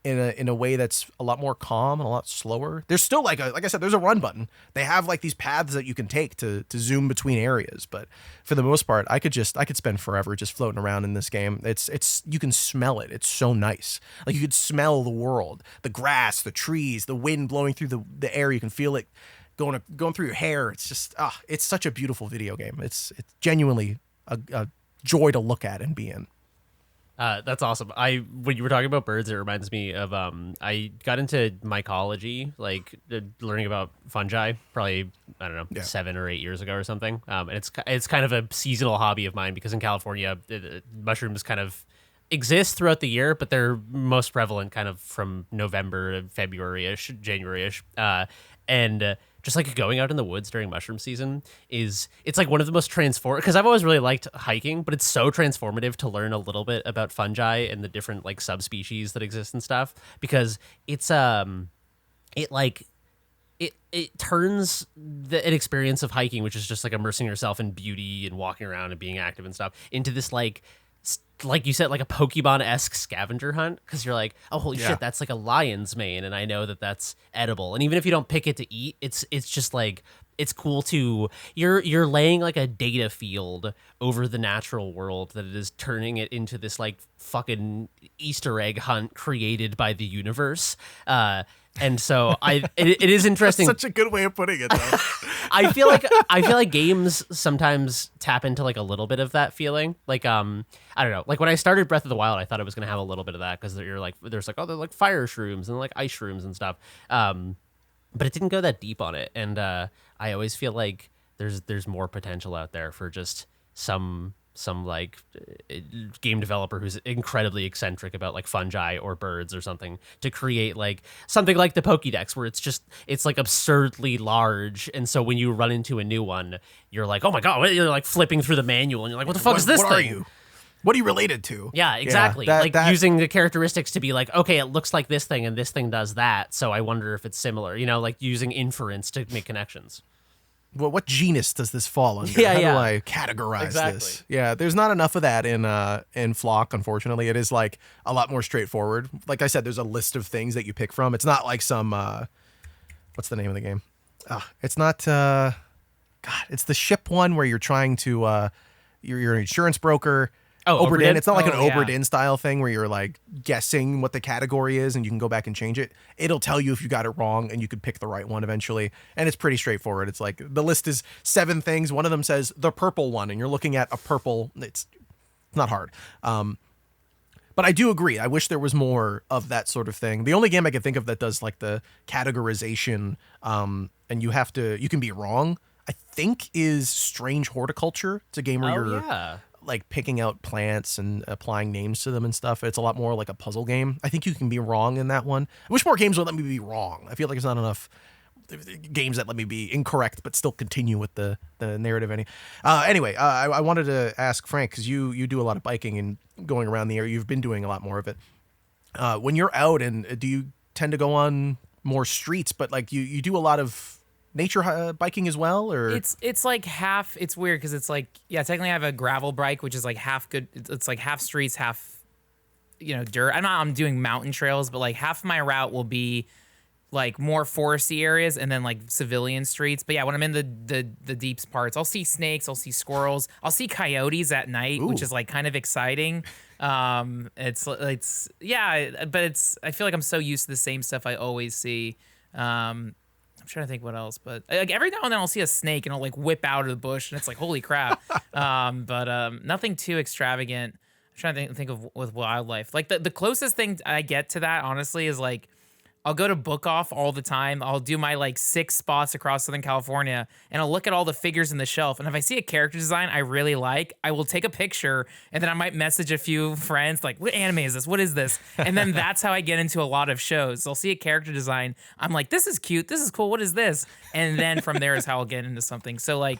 in a way that's a lot more calm and a lot slower. There's still like I said, there's a run button. They have like these paths that you can take to zoom between areas, but for the most part, I could spend forever just floating around in this game. It's you can smell it. It's so nice. Like, you could smell the world, the grass, the trees, the wind blowing through the air. You can feel it going through your hair. It's just it's such a beautiful video game. It's genuinely a joy to look at and be in. That's awesome. When you were talking about birds, it reminds me of I got into mycology, like learning about fungi, probably, I don't know, 7 or 8 years ago or something. And it's kind of a seasonal hobby of mine because in California, mushrooms kind of exist throughout the year, but they're most prevalent kind of from November to February-ish, January-ish. And just like going out in the woods during mushroom season it's like one of the most because I've always really liked hiking, but it's so transformative to learn a little bit about fungi and the different like subspecies that exist and stuff, because it's it turns an experience of hiking, which is just like immersing yourself in beauty and walking around and being active and stuff, into this like you said, like a Pokemon-esque scavenger hunt, because you're like, oh, holy shit, that's like a lion's mane, and I know that that's edible. And even if you don't pick it to eat, it's just like, it's cool to, you're laying like a data field over the natural world that it is, turning it into this like fucking Easter egg hunt created by the universe. And so it is interesting. That's such a good way of putting it, though. I feel like games sometimes tap into like a little bit of that feeling. Like I don't know. Like when I started Breath of the Wild, I thought it was gonna have a little bit of that, because you're like, there's like, oh, they're like fire shrooms and like ice shrooms and stuff. But it didn't go that deep on it, and I always feel like there's more potential out there for just some like game developer who's incredibly eccentric about like fungi or birds or something, to create like something like the Pokédex, where it's like absurdly large, and so when you run into a new one, you're like, oh my god, you're like flipping through the manual and you're like, what the fuck is this what thing? Are you? What are you related to? Yeah, exactly. Using the characteristics to be like, okay, it looks like this thing and this thing does that, so I wonder if it's similar, like using inference to make connections. Well, what genus does this fall under? How do I categorize this? Yeah, there's not enough of that in Flock, unfortunately. It is like a lot more straightforward. Like I said, there's a list of things that you pick from. It's not like some what's the name of the game? It's not it's the ship one where you're trying to you're an insurance broker. Oh, Oberdin? It's not like an Oberdin style thing where you're like guessing what the category is and you can go back and change it. It'll tell you if you got it wrong and you could pick the right one eventually. And it's pretty straightforward. It's like the list is 7 things. One of them says the purple one, and you're looking at a purple. It's not hard. But I do agree. I wish there was more of that sort of thing. The only game I can think of that does like the categorization and you can be wrong, I think, is Strange Horticulture. It's a game where you're like picking out plants and applying names to them and stuff. It's a lot more like a puzzle game. I think you can be wrong in that one. I wish more games would let me be wrong. I feel like there's not enough games that let me be incorrect but still continue with the narrative. Anyway, I wanted to ask Frank, because you do a lot of biking and going around the area. You've been doing a lot more of it. When you're out, and do you tend to go on more streets, but like you do a lot of nature biking as well, or it's like half. It's weird because it's like, technically I have a gravel bike, which is like half good. It's like half streets, half dirt. I'm doing mountain trails, but like half of my route will be like more foresty areas and then like civilian streets. But yeah, when I'm in the deep parts, I'll see snakes, I'll see squirrels, I'll see coyotes at night. Ooh. Which is like kind of exciting. But I feel like I'm so used to the same stuff I always see. I'm trying to think what else, but like every now and then I'll see a snake and I'll like whip out of the bush and it's like, holy crap. But nothing too extravagant. I'm trying to think of with wildlife. Like the closest thing I get to that, honestly, is like I'll go to Book Off all the time. I'll do my like 6 spots across Southern California, and I'll look at all the figures in the shelf. And if I see a character design I really like, I will take a picture, and then I might message a few friends like, what anime is this? What is this? And then that's how I get into a lot of shows. So I'll see a character design. I'm like, this is cute. This is cool. What is this? And then from there is how I'll get into something. So like,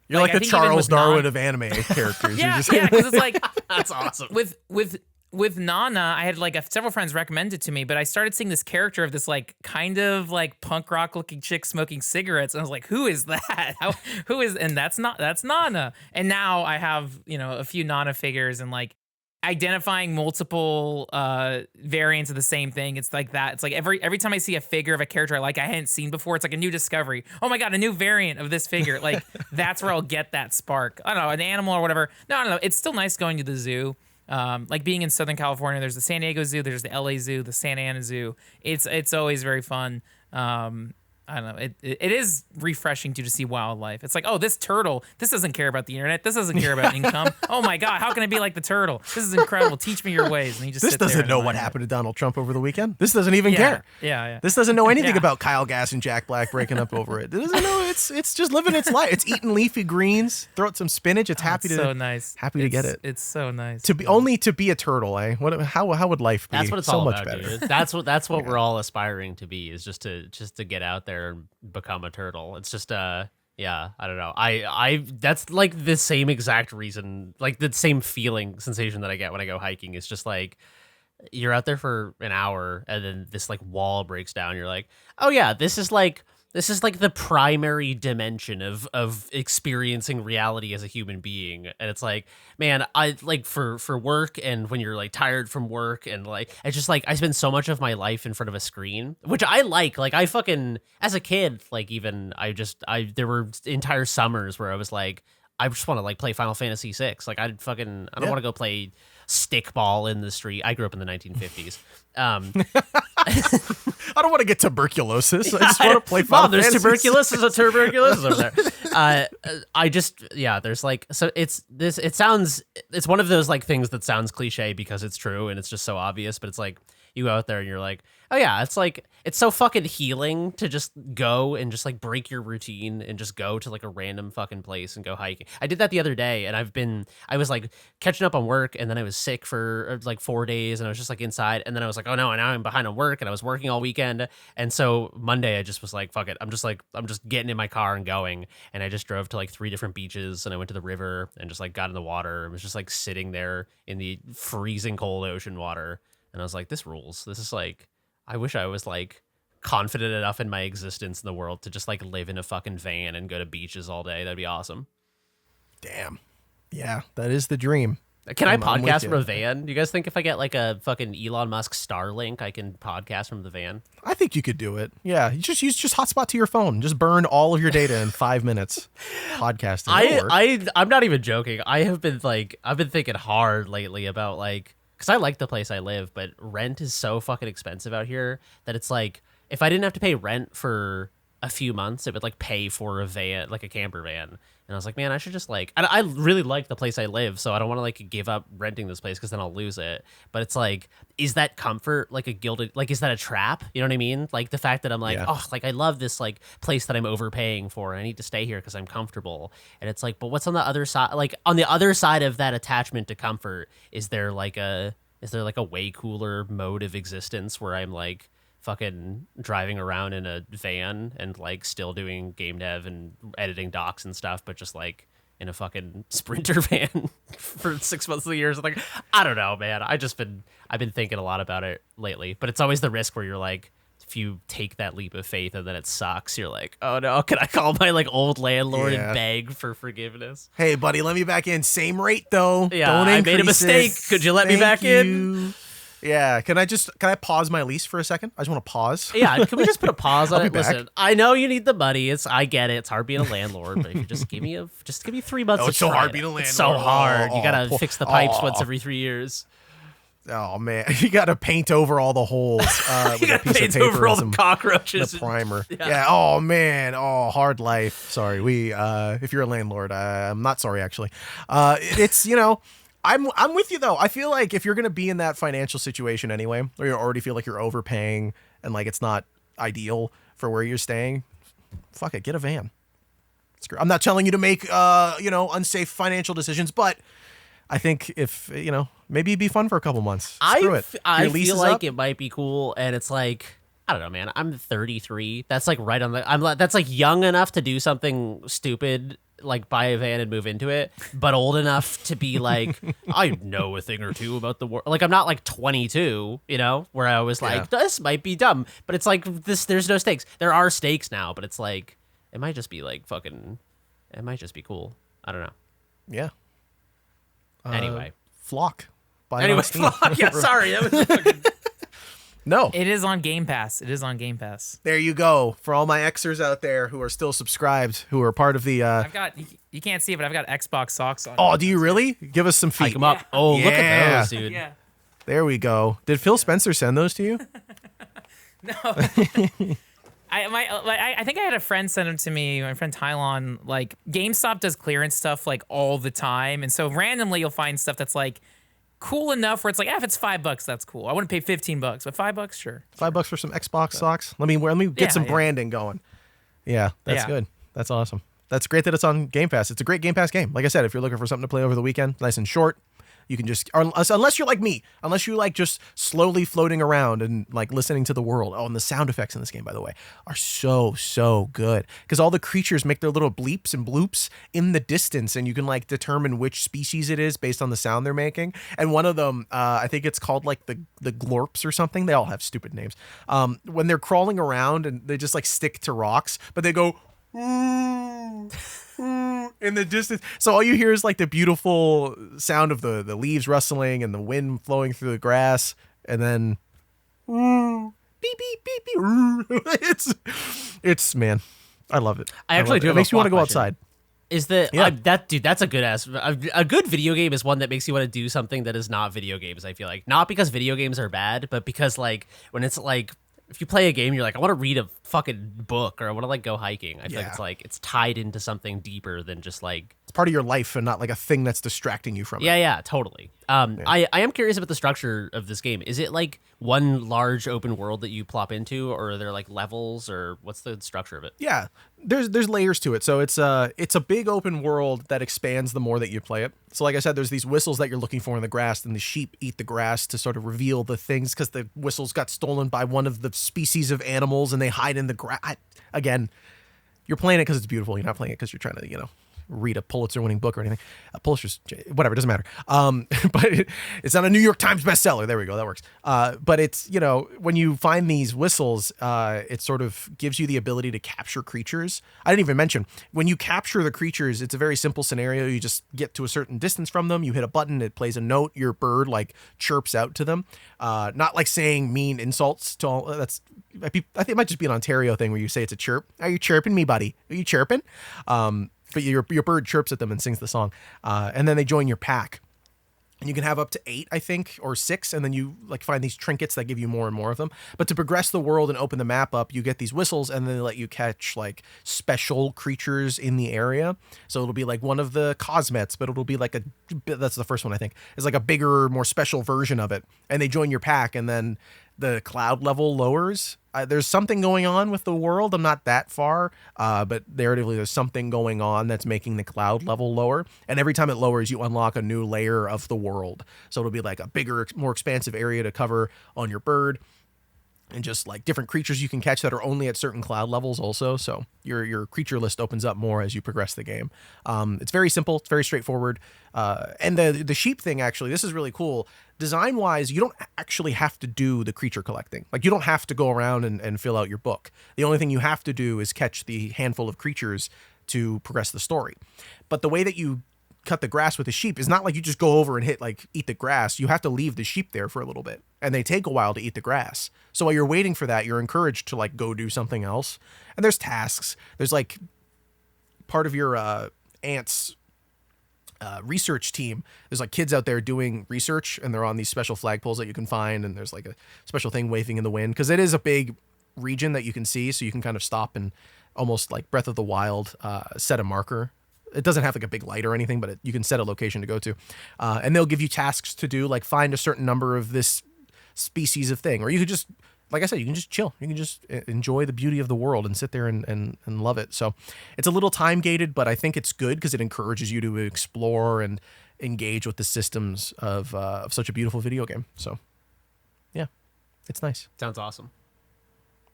you're like the Charles Darwin of anime characters. Yeah, because it's like, that's awesome. With Nana, I had like several friends recommend it to me, but I started seeing this character of this like kind of like punk rock looking chick smoking cigarettes, and I was like, who is that? And that's Nana. And now I have a few Nana figures, and like identifying multiple variants of the same thing. It's like that. It's like every time I see a figure of a character I like I hadn't seen before, it's like a new discovery. Oh my god, a new variant of this figure. Like that's where I'll get that spark. I don't know, an animal or whatever. No, I don't know. It's still nice going to the zoo. Like being in Southern California, there's the San Diego Zoo, there's the LA Zoo, the Santa Ana Zoo. It's always very fun. I don't know. It is refreshing to see wildlife. It's like, oh, this turtle, this doesn't care about the internet. This doesn't care about income. Oh my God, how can I be like the turtle? This is incredible. Teach me your ways. And he just this doesn't know what happened to Donald Trump over the weekend. This doesn't even care. Yeah. This doesn't know anything about Kyle Gass and Jack Black breaking up over it. It doesn't know. It's just living its life. It's eating leafy greens. Throw it some spinach. It's happy to. So nice. Happy to get it. It's so nice. To be a turtle, eh? How would life be? That's what it's so all much about, better. dude. That's what we're all aspiring to be. Is just to get out there and become a turtle. It's just I don't know. I that's like the same exact reason, like the same sensation that I get when I go hiking. It's just like you're out there for an hour and then this like wall breaks down. You're like, oh yeah, this is this is like the primary dimension of experiencing reality as a human being. And it's like, man, I like for work, and when you're like tired from work, and like it's just like I spend so much of my life in front of a screen, which I like I fucking, as a kid, like even there were entire summers where I was like, I just want to like play Final Fantasy VI. Like I don't want to go play stickball in the street. I grew up in the 1950s. I don't want to get tuberculosis. I just want to play Final there's Fantasy. tuberculosis over there. There's like, so it's one of those like things that sounds cliche because it's true and it's just so obvious, but it's like you go out there and you're like, oh yeah, it's like, it's so fucking healing to just go and just like break your routine and just go to like a random fucking place and go hiking. I did that the other day, and I was like catching up on work, and then I was sick for like 4 days, and I was just like inside, and then I was like, oh no, and now I'm behind on work, and I was working all weekend. And so Monday I just was like, fuck it. I'm just getting in my car and going. And I just drove to like 3 different beaches, and I went to the river and just like got in the water and was just like sitting there in the freezing cold ocean water. And I was like, this rules. This is like, I wish I was like confident enough in my existence in the world to just like live in a fucking van and go to beaches all day. That'd be awesome. Damn. Yeah, that is the dream. Can I podcast from a van? Do you guys think if I get like a fucking Elon Musk Starlink, I can podcast from the van? I think you could do it. Yeah, you just use hotspot to your phone. Just burn all of your data in 5 minutes. Podcasting. I'm not even joking. I've been thinking hard lately about like, because I like the place I live, but rent is so fucking expensive out here that it's like, if I didn't have to pay rent for a few months, it would like pay for a van, like a camper van. And I was like, man, I should just like, I really like the place I live, so I don't want to like give up renting this place because then I'll lose it. But it's like, is that comfort like a gilded, like, is that a trap? You know what I mean? Like the fact that I'm like, oh, like I love this like place that I'm overpaying for, and I need to stay here because I'm comfortable. And it's like, but what's on the other side? Like on the other side of that attachment to comfort, is there like a way cooler mode of existence where I'm like fucking driving around in a van and like still doing game dev and editing docs and stuff, but just like in a fucking Sprinter van for 6 months of the year? So like, I don't know, man. I've been thinking a lot about it lately, but it's always the risk where you're like, if you take that leap of faith and then it sucks, you're like, oh no, can I call my like old landlord and beg for forgiveness? Hey buddy, let me back in. Same rate though. Yeah, Don't I made a mistake. Could you let me back in? Yeah, can I pause my lease for a second? I just want to pause. Yeah, can we just put a pause on it? Back. Listen, I know you need the money. I get it. It's hard being a landlord, but if you just give me 3 months. Oh, it's so hard being a landlord. It's so hard. You gotta fix the pipes once every 3 years. Oh man, you gotta paint over all the holes. You gotta paint over all the cockroaches. The primer. Yeah. Oh man. Oh, hard life. Sorry. If you're a landlord, I'm not sorry actually. It's I'm with you though. I feel like if you're gonna be in that financial situation anyway, or you already feel like you're overpaying and like it's not ideal for where you're staying, fuck it, get a van. I'm not telling you to make unsafe financial decisions, but I think if maybe it'd be fun for a couple months. Screw it. I feel like it might be cool, and it's like, I don't know, man. I'm 33. That's like right on the. That's like young enough to do something stupid, like buy a van and move into it, but old enough to be like, I know a thing or two about the world. Like I'm not like 22, where I was like, this might be dumb, but it's like this. There's no stakes. There are stakes now, but it's like it might just be like fucking. It might just be cool. I don't know. Yeah. Anyway, Flock. Flock. Yeah, sorry. That was fucking... No. It is on Game Pass. There you go. For all my Xers out there who are still subscribed, who are part of the... I've got... You can't see it, but I've got Xbox socks on. Oh, do you really? Give us some feet. Hike them up. Oh, look at those, dude. Yeah. There we go. Did Phil Spencer send those to you? No. I think I had a friend send them to me. My friend Tylon. Like GameStop does clearance stuff like all the time, and so randomly you'll find stuff that's like cool enough where it's like, if it's $5, that's cool. I wouldn't pay $15, but $5, sure. $5 for some Xbox socks. Let me get some branding going. Yeah, that's good. That's awesome. That's great that it's on Game Pass. It's a great Game Pass game. Like I said, if you're looking for something to play over the weekend, nice and short, You can just, unless you're like me, unless you like just slowly floating around and like listening to the world. Oh, and the sound effects in this game, by the way, are so good because all the creatures make their little bleeps and bloops in the distance, and you can like determine which species it is based on the sound they're making. And one of them, I think it's called like the glorps or something. They all have stupid names. When they're crawling around and they just like stick to rocks, but they go in the distance. So all you hear is like the beautiful sound of the leaves rustling and the wind flowing through the grass, and then beep beep beep beep. It's man, I love it. I actually do. It makes me want to go outside. Is that dude? That's a good ass. A good video game is one that makes you want to do something that is not video games. I feel like not because video games are bad, but because like when it's like if you play a game, you're like, I want to read a fucking book or I want to like go hiking. I feel like it's tied into something deeper than just like it's part of your life and not like a thing that's distracting you from it. Yeah, totally. I am curious about the structure of this game. Is it like one large open world that you plop into, or are there like levels, or what's the structure of it? Yeah, there's layers to it. So it's a big open world that expands the more that you play it. So like I said, there's these whistles that you're looking for in the grass, and the sheep eat the grass to sort of reveal the things because the whistles got stolen by one of the species of animals, and they hide in the grass. Again, you're playing it because it's beautiful. You're not playing it because you're trying to, read a Pulitzer-winning book or anything. Pulitzer's, whatever, it doesn't matter. But it's not a New York Times bestseller. There we go, that works. But it's, when you find these whistles, it sort of gives you the ability to capture creatures. I didn't even mention, when you capture the creatures, it's a very simple scenario. You just get to a certain distance from them, you hit a button, it plays a note, your bird like chirps out to them. Not like saying mean insults to all, I think it might just be an Ontario thing where you say it's a chirp. Are you chirping me, buddy? Are you chirping? But your bird chirps at them and sings the song. And then they join your pack. And you can have up to 8, I think, or 6. And then you like find these trinkets that give you more and more of them. But to progress the world and open the map up, you get these whistles, and then they let you catch like special creatures in the area. So it'll be like one of the cosmets, but it'll be like that's the first one, I think. It's like a bigger, more special version of it. And they join your pack, and then the cloud level lowers. There's something going on with the world. I'm not that far, but narratively there's something going on that's making the cloud level lower. And every time it lowers, you unlock a new layer of the world. So it'll be like a bigger, more expansive area to cover on your bird. And just like different creatures you can catch that are only at certain cloud levels also. So your creature list opens up more as you progress the game. It's very simple. It's very straightforward. And the sheep thing, actually, this is really cool. Design wise, you don't actually have to do the creature collecting. Like you don't have to go around and fill out your book. The only thing you have to do is catch the handful of creatures to progress the story. But the way that you cut the grass with the sheep is not like you just go over and eat the grass. You have to leave the sheep there for a little bit, and they take a while to eat the grass. So while you're waiting for that, you're encouraged to like go do something else. And there's tasks. There's like part of your aunt's research team. There's like kids out there doing research, and they're on these special flagpoles that you can find, and there's like a special thing waving in the wind because it is a big region that you can see, so you can kind of stop and almost like Breath of the Wild set a marker. It doesn't have like a big light or anything, but you can set a location to go to, and they'll give you tasks to do, like find a certain number of this species of thing, or you could just, like I said, you can just chill. You can just enjoy the beauty of the world and sit there and love it. So it's a little time gated, but I think it's good because it encourages you to explore and engage with the systems of such a beautiful video game. So yeah, it's nice. Sounds awesome.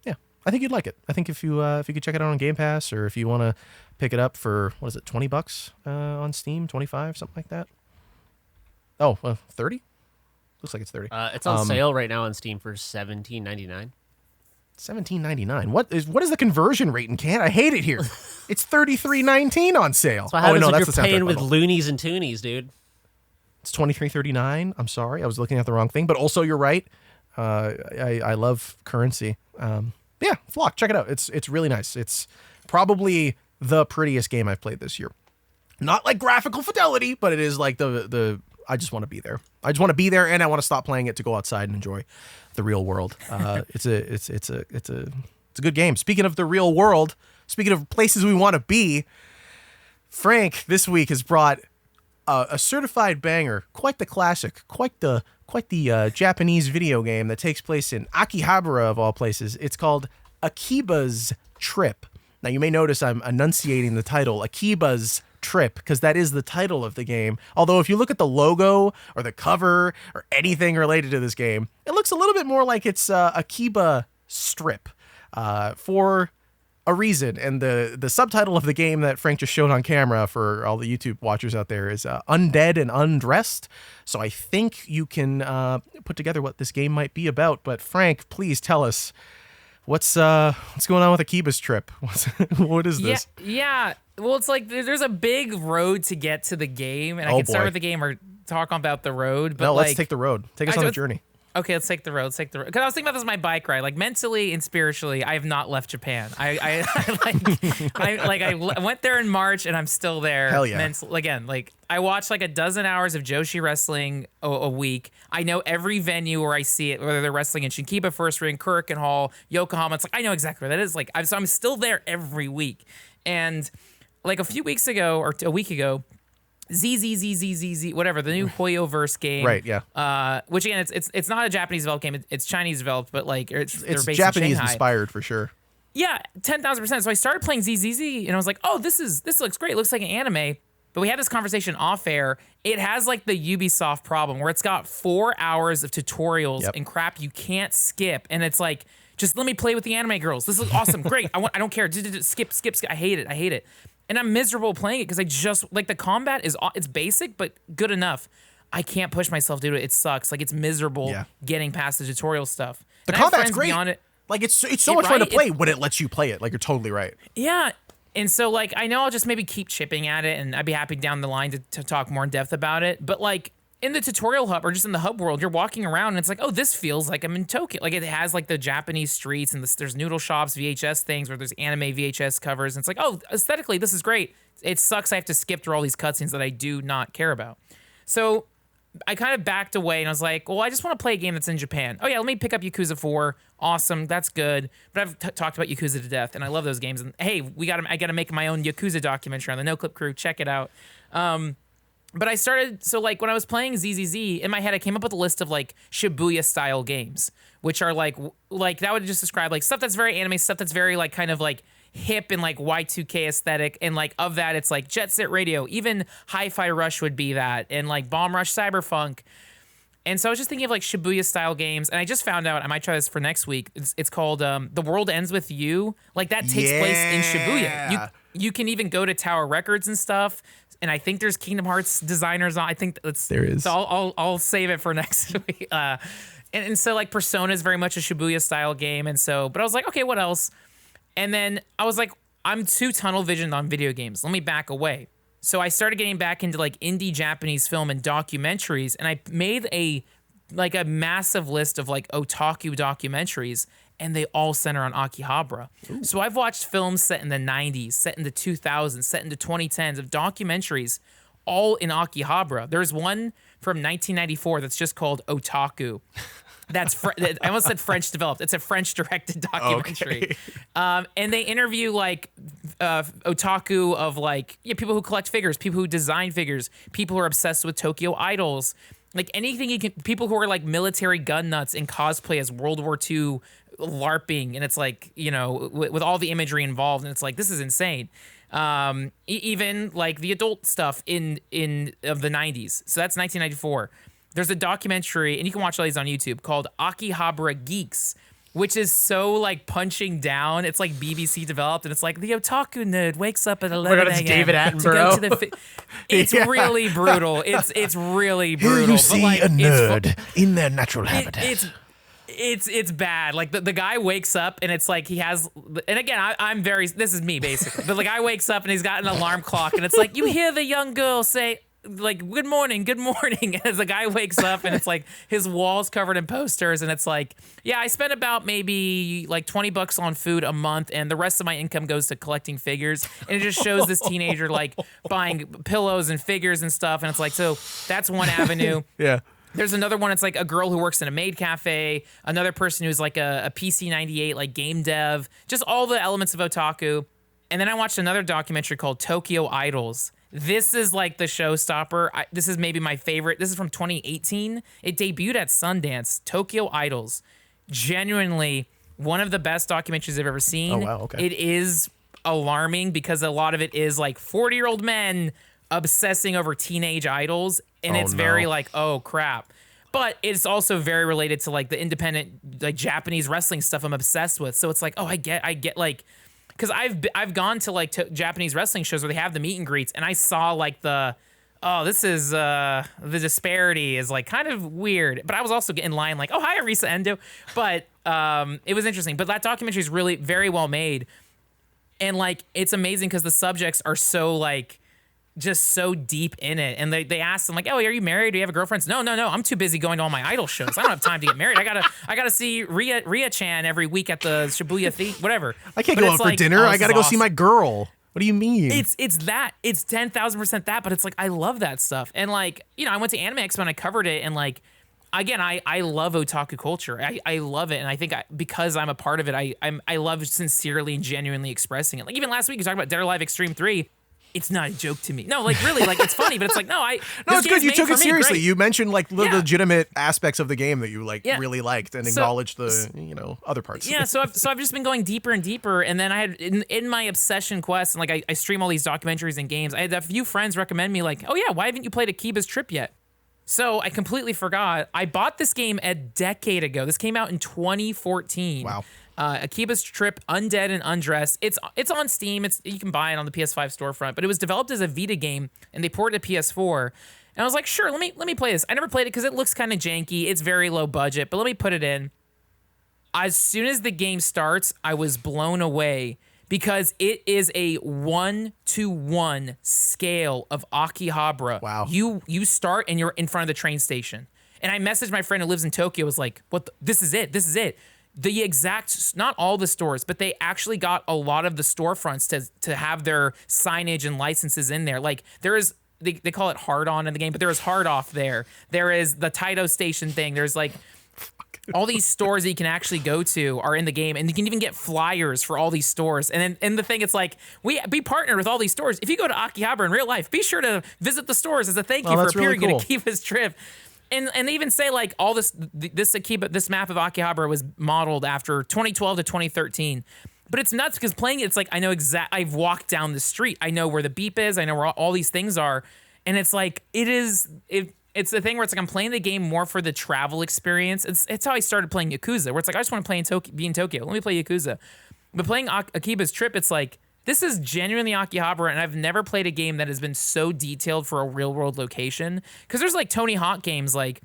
Yeah, I think you'd like it. I think if you could check it out on Game Pass, or if you want to pick it up for, what is it, $20 on Steam, 25, something like that. Oh, 30? Looks like it's 30. It's on sale right now on Steam for $17.99. $17.99. What is the conversion rate in Canada? I hate it here. It's $33.19 on sale. That's what happens when that's you're paying with loonies and toonies, dude. It's $23.39. I'm sorry, I was looking at the wrong thing. But also, you're right. I love currency. Yeah, Flock, check it out. It's really nice. It's probably the prettiest game I've played this year. Not like graphical fidelity, but it is like the I just want to be there. I just want to be there, and I want to stop playing it to go outside and enjoy the real world. It's a good game. Speaking of the real world, speaking of places we want to be, Frank this week has brought a certified banger, quite the classic, quite the Japanese video game that takes place in Akihabara of all places. It's called Akiba's Trip. Now you may notice I'm enunciating the title, Akiba's Trip, because that is the title of the game. Although if you look at the logo or the cover or anything related to this game, it looks a little bit more like it's Akiba Strip for a reason. And the subtitle of the game that Frank just showed on camera for all the YouTube watchers out there is Undead and Undressed. So I think you can put together what this game might be about. But Frank, please tell us what's going on with Akiba's Trip. What is this? Yeah. Well, it's like there's a big road to get to the game, and I can start with the game or talk about the road. But no, let's take the road. Take us on a journey. Okay, let's take the road. Because I was thinking about this as my bike ride. Like mentally and spiritually, I have not left Japan. I went there in March and I'm still there. Hell yeah. Again, like I watch like a dozen hours of Joshi wrestling a week. I know every venue where I see it, whether they're wrestling in Shinkiba, First Ring, Kurikan Hall, Yokohama. It's like I know exactly where that is. Like I'm still there every week. And like a few weeks ago or a week ago, ZZZZZZ, whatever, the new Hoyoverse game. Right, yeah. Which again, it's not a Japanese developed game. It's Chinese developed, but like they're based Japanese in Shanghai. inspired for sure. Yeah, 10,000%. So I started playing ZZZ and I was like, oh, this looks great. It looks like an anime. But we had this conversation off air. It has like the Ubisoft problem where it's got 4 hours of tutorials and crap you can't skip. And it's like, just let me play with the anime girls. This is awesome. Great. I don't care. Skip. I hate it. And I'm miserable playing it because I just like the combat it's basic but good enough. I can't push myself to do it. It sucks. Like it's miserable getting past the tutorial stuff. The combat's great. Like it's so much fun to play when it lets you play it. Like you're totally right. Yeah. And so like I know I'll just maybe keep chipping at it and I'd be happy down the line to talk more in depth about it. But like in the tutorial hub or just in the hub world, you're walking around and it's like, oh, this feels like I'm in Tokyo. Like it has like the Japanese streets and there's noodle shops, VHS things where there's anime VHS covers. And it's like, oh, aesthetically, this is great. It sucks I have to skip through all these cutscenes that I do not care about. So I kind of backed away and I was like, well, I just want to play a game that's in Japan. Oh yeah, let me pick up Yakuza 4. Awesome, that's good. But I've talked about Yakuza to death and I love those games. And hey, I got to make my own Yakuza documentary on the Noclip crew. Check it out. But I started, so like when I was playing ZZZ, in my head I came up with a list of like Shibuya style games, which are like that would just describe like stuff that's very anime, stuff that's very like kind of like hip and like Y2K aesthetic. And like of that, it's like Jet Set Radio, even Hi-Fi Rush would be that, and like Bomb Rush Cyberpunk. And so I was just thinking of like Shibuya style games, and I just found out I might try this for next week. It's called The World Ends With You. Like that takes place in Shibuya. You can even go to Tower Records and stuff. And I think there's Kingdom Hearts designers on. I think there is. So I'll save it for next week. And so like Persona is very much a Shibuya style game. And so, but I was like, okay, what else? And then I was like, I'm too tunnel visioned on video games. Let me back away. So I started getting back into like indie Japanese film and documentaries. And I made a massive list of like otaku documentaries. And they all center on Akihabara. Ooh. So I've watched films set in the 90s, set in the 2000s, set in the 2010s of documentaries all in Akihabara. There's one from 1994 that's just called Otaku. That's I almost said French developed. It's a French directed documentary. Okay. And they interview like otaku of like people who collect figures, people who design figures, people who are obsessed with Tokyo Idols. Like anything you can, people who are like military gun nuts and cosplay as World War II LARPing, and it's like, you know, with all the imagery involved, and it's like, this is insane. Even like the adult stuff in of the 90s. So that's 1994. There's a documentary, and you can watch all these on YouTube, called Akihabara Geeks, which is so like punching down. It's like BBC developed, and it's like the otaku nerd wakes up at 11 a.m. It's David Attenborough. It's really brutal. It's really brutal. Here you see a nerd in their natural habitat. It's bad. Like the guy wakes up and it's like he has, and again, I'm very, this is me basically, but the guy wakes up and he's got an alarm clock and it's like, you hear the young girl say like, good morning. As the guy wakes up and it's like his wall's covered in posters and it's like, yeah, I spent about maybe like $20 on food a month and the rest of my income goes to collecting figures. And it just shows this teenager like buying pillows and figures and stuff. And it's like, so that's one avenue. Yeah. There's another one. It's like a girl who works in a maid cafe. Another person who's like a PC 98, like game dev. Just all the elements of otaku. And then I watched another documentary called Tokyo Idols. This is like the showstopper. This is maybe my favorite. This is from 2018. It debuted at Sundance. Tokyo Idols. Genuinely one of the best documentaries I've ever seen. Oh, wow. Okay. It is alarming because a lot of it is like 40-year-old men obsessing over teenage idols, and it's very like, oh crap. But it's also very related to like the independent like Japanese wrestling stuff I'm obsessed with. So it's like, oh, I get like, because I've gone to like Japanese wrestling shows where they have the meet and greets, and I saw like this is the disparity is like kind of weird. But I was also in line like, oh hi Arisa Endo, but it was interesting. But that documentary is really very well made, and like it's amazing because the subjects are so like just so deep in it. And they asked them like, oh, are you married? Do you have a girlfriend? No, I'm too busy going to all my idol shows. I don't have time to get married. I gotta see Ria-chan every week at the Shibuya whatever. I can't go out for dinner. I gotta go see my girl. What do you mean? It's that. It's 10,000% that, but it's like I love that stuff. And like, you know, I went to Anime Expo and I covered it, and like again, I love otaku culture. I love it, and I think because I'm a part of it, I love sincerely and genuinely expressing it. Like even last week, you talked about Dead or Alive Extreme 3. It's not a joke to me. No, like really, like it's funny, but it's like no, it's good. You took it seriously. You mentioned like the legitimate aspects of the game that you like really liked, and acknowledged the other parts. Yeah, so I've just been going deeper and deeper, and then I had in my obsession quest, and like I stream all these documentaries and games. I had a few friends recommend me like, oh yeah, why haven't you played Akiba's Trip yet? So I completely forgot. I bought this game a decade ago. This came out in 2014. Wow. Akiba's Trip, Undead and Undressed. It's on Steam. You can buy it on the PS5 storefront, but it was developed as a Vita game, and they ported it to PS4. And I was like, sure, let me play this. I never played it because it looks kind of janky. It's very low budget, but let me put it in. As soon as the game starts, I was blown away because it is a 1-to-1 scale of Akihabara. Wow. You start and you're in front of the train station. And I messaged my friend who lives in Tokyo, was like, this is it. The exact, not all the stores, but they actually got a lot of the storefronts to have their signage and licenses in there. Like there is, they call it hard on in the game, but there is hard off there. There is the Taito Station thing. There's like all these stores that you can actually go to are in the game, and you can even get flyers for all these stores. And then the thing, it's like we partnered with all these stores. If you go to Akihabara in real life, be sure to visit the stores as a thank you for appearing at Akiba's Trip. And they even say like all this map of Akihabara was modeled after 2012 to 2013. But it's nuts because playing it's like I know I've walked down the street. I know where the beep is. I know where all these things are. And it's like it's the thing where it's like I'm playing the game more for the travel experience. It's how I started playing Yakuza, where it's like I just want to be in Tokyo. Let me play Yakuza. But playing Akiba's Trip, it's like this is genuinely Akihabara, and I've never played a game that has been so detailed for a real-world location. Because there's like Tony Hawk games, like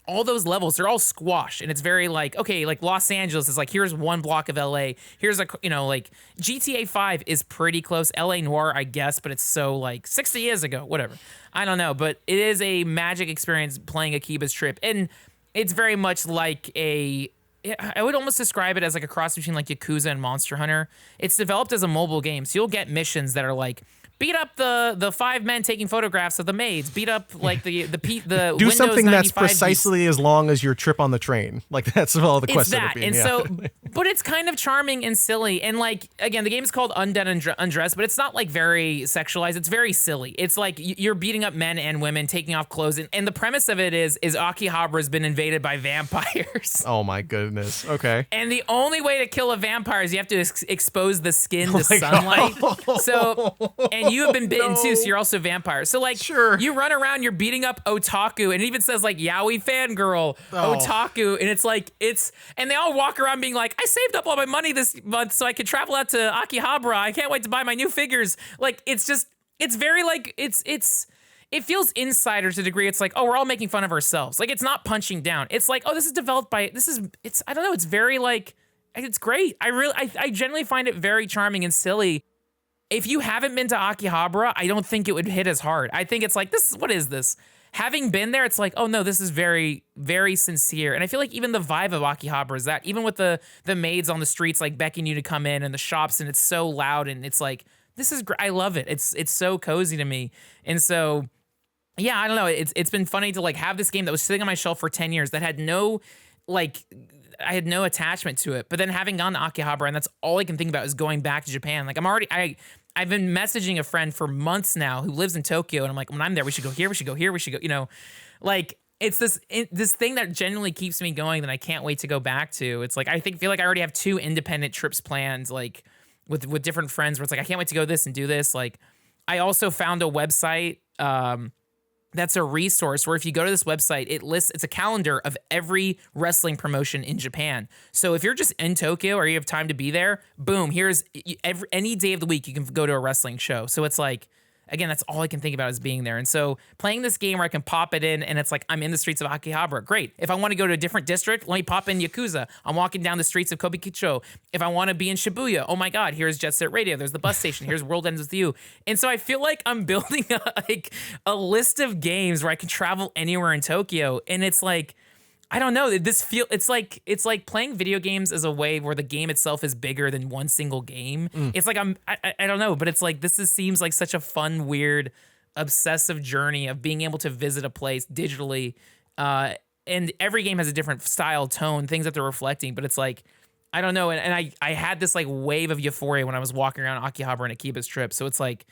all those levels, they're all squashed, and it's very like, okay, like Los Angeles is like, here's one block of LA. Here's like GTA 5 is pretty close. LA Noire, I guess, but it's so like 60 years ago, whatever. I don't know, but it is a magic experience playing Akiba's Trip, and it's very much like I would almost describe it as like a cross between like Yakuza and Monster Hunter. It's developed as a mobile game, so you'll get missions that are like beat up the 5 men taking photographs of the maids, beat up like the do Windows something that's 95 precisely as long as your trip on the train. Like that's all the quests that. And so, but it's kind of charming and silly. And like again, the game is called Undead and Undressed, but it's not like very sexualized. It's very silly. It's like you're beating up men and women, taking off clothes, and the premise of it is Akihabara has been invaded by vampires. Oh my goodness. Okay. And the only way to kill a vampire is you have to expose the skin to sunlight. So and you have been bitten too, so you're also a vampire. So like, you run around, you're beating up otaku, and it even says like yaoi fangirl otaku, and it's like and they all walk around being like, I saved up all my money this month so I could travel out to Akihabara. I can't wait to buy my new figures. Like it's very like it feels insider to a degree. It's like, oh, we're all making fun of ourselves. Like it's not punching down. It's like, oh, this is developed by I don't know. It's very like it's great. I genuinely find it very charming and silly. If you haven't been to Akihabara, I don't think it would hit as hard. I think it's like, what is this? Having been there, it's like, oh no, this is very, very sincere. And I feel like even the vibe of Akihabara is that, even with the maids on the streets, like beckoning you to come in, and the shops, and it's so loud, and it's like, this is great. I love it. It's so cozy to me. And so, yeah, I don't know. It's been funny to like have this game that was sitting on my shelf for 10 years that had no, like, I had no attachment to it, but then having gone to Akihabara, and that's all I can think about is going back to Japan. Like I've been messaging a friend for months now who lives in Tokyo, and I'm like, when I'm there, we should go here, we should go here, we should go, like it's this thing that genuinely keeps me going that I can't wait to go back to. It's like, feel like I already have 2 independent trips planned, like with different friends where it's like I can't wait to go this and do this. Like I also found a website that's a resource where if you go to this website, it's a calendar of every wrestling promotion in Japan. So if you're just in Tokyo or you have time to be there, boom, here's any day of the week you can go to a wrestling show. So it's like, again, that's all I can think about is being there. And so playing this game where I can pop it in and it's like I'm in the streets of Akihabara, great. If I want to go to a different district, let me pop in Yakuza. I'm walking down the streets of Kobukicho. If I want to be in Shibuya, oh my God, here's Jet Set Radio. There's the bus station. Here's World Ends With You. And so I feel like I'm building a list of games where I can travel anywhere in Tokyo. And it's like, I don't know. It's like playing video games as a way where the game itself is bigger than one single game. It's like I don't know, but it's like seems like such a fun, weird, obsessive journey of being able to visit a place digitally. And every game has a different style, tone, things that they're reflecting. But it's like I don't know. And I had this like wave of euphoria when I was walking around Akihabara and Akiba's trip. So it's like,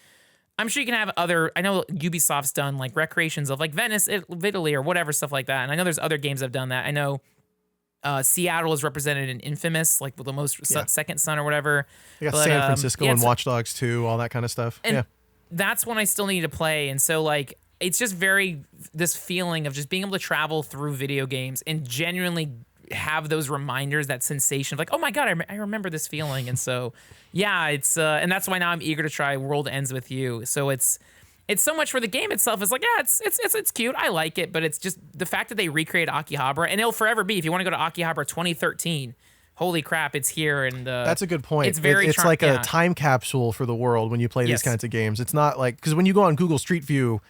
I'm sure you can have I know Ubisoft's done like recreations of like Venice, Italy, or whatever, stuff like that. And I know there's other games that have done that. I know Seattle is represented in Infamous, like with the most Second Son or whatever. You got San Francisco and Watch Dogs 2, all that kind of stuff. And that's one I still need to play. And so like, it's just this feeling of just being able to travel through video games and genuinely have those reminders, that sensation of like, oh my God, I remember this feeling. And so, yeah, it's and that's why now I'm eager to try World Ends With You. So it's so much for the game itself. It's like, yeah, it's cute. I like it, but it's just the fact that they recreated Akihabara, and it'll forever be. If you want to go to Akihabara 2013, holy crap, it's here. And that's a good point. It's like a time capsule for the world when you play these kinds of games. It's not like, because when you go on Google Street View,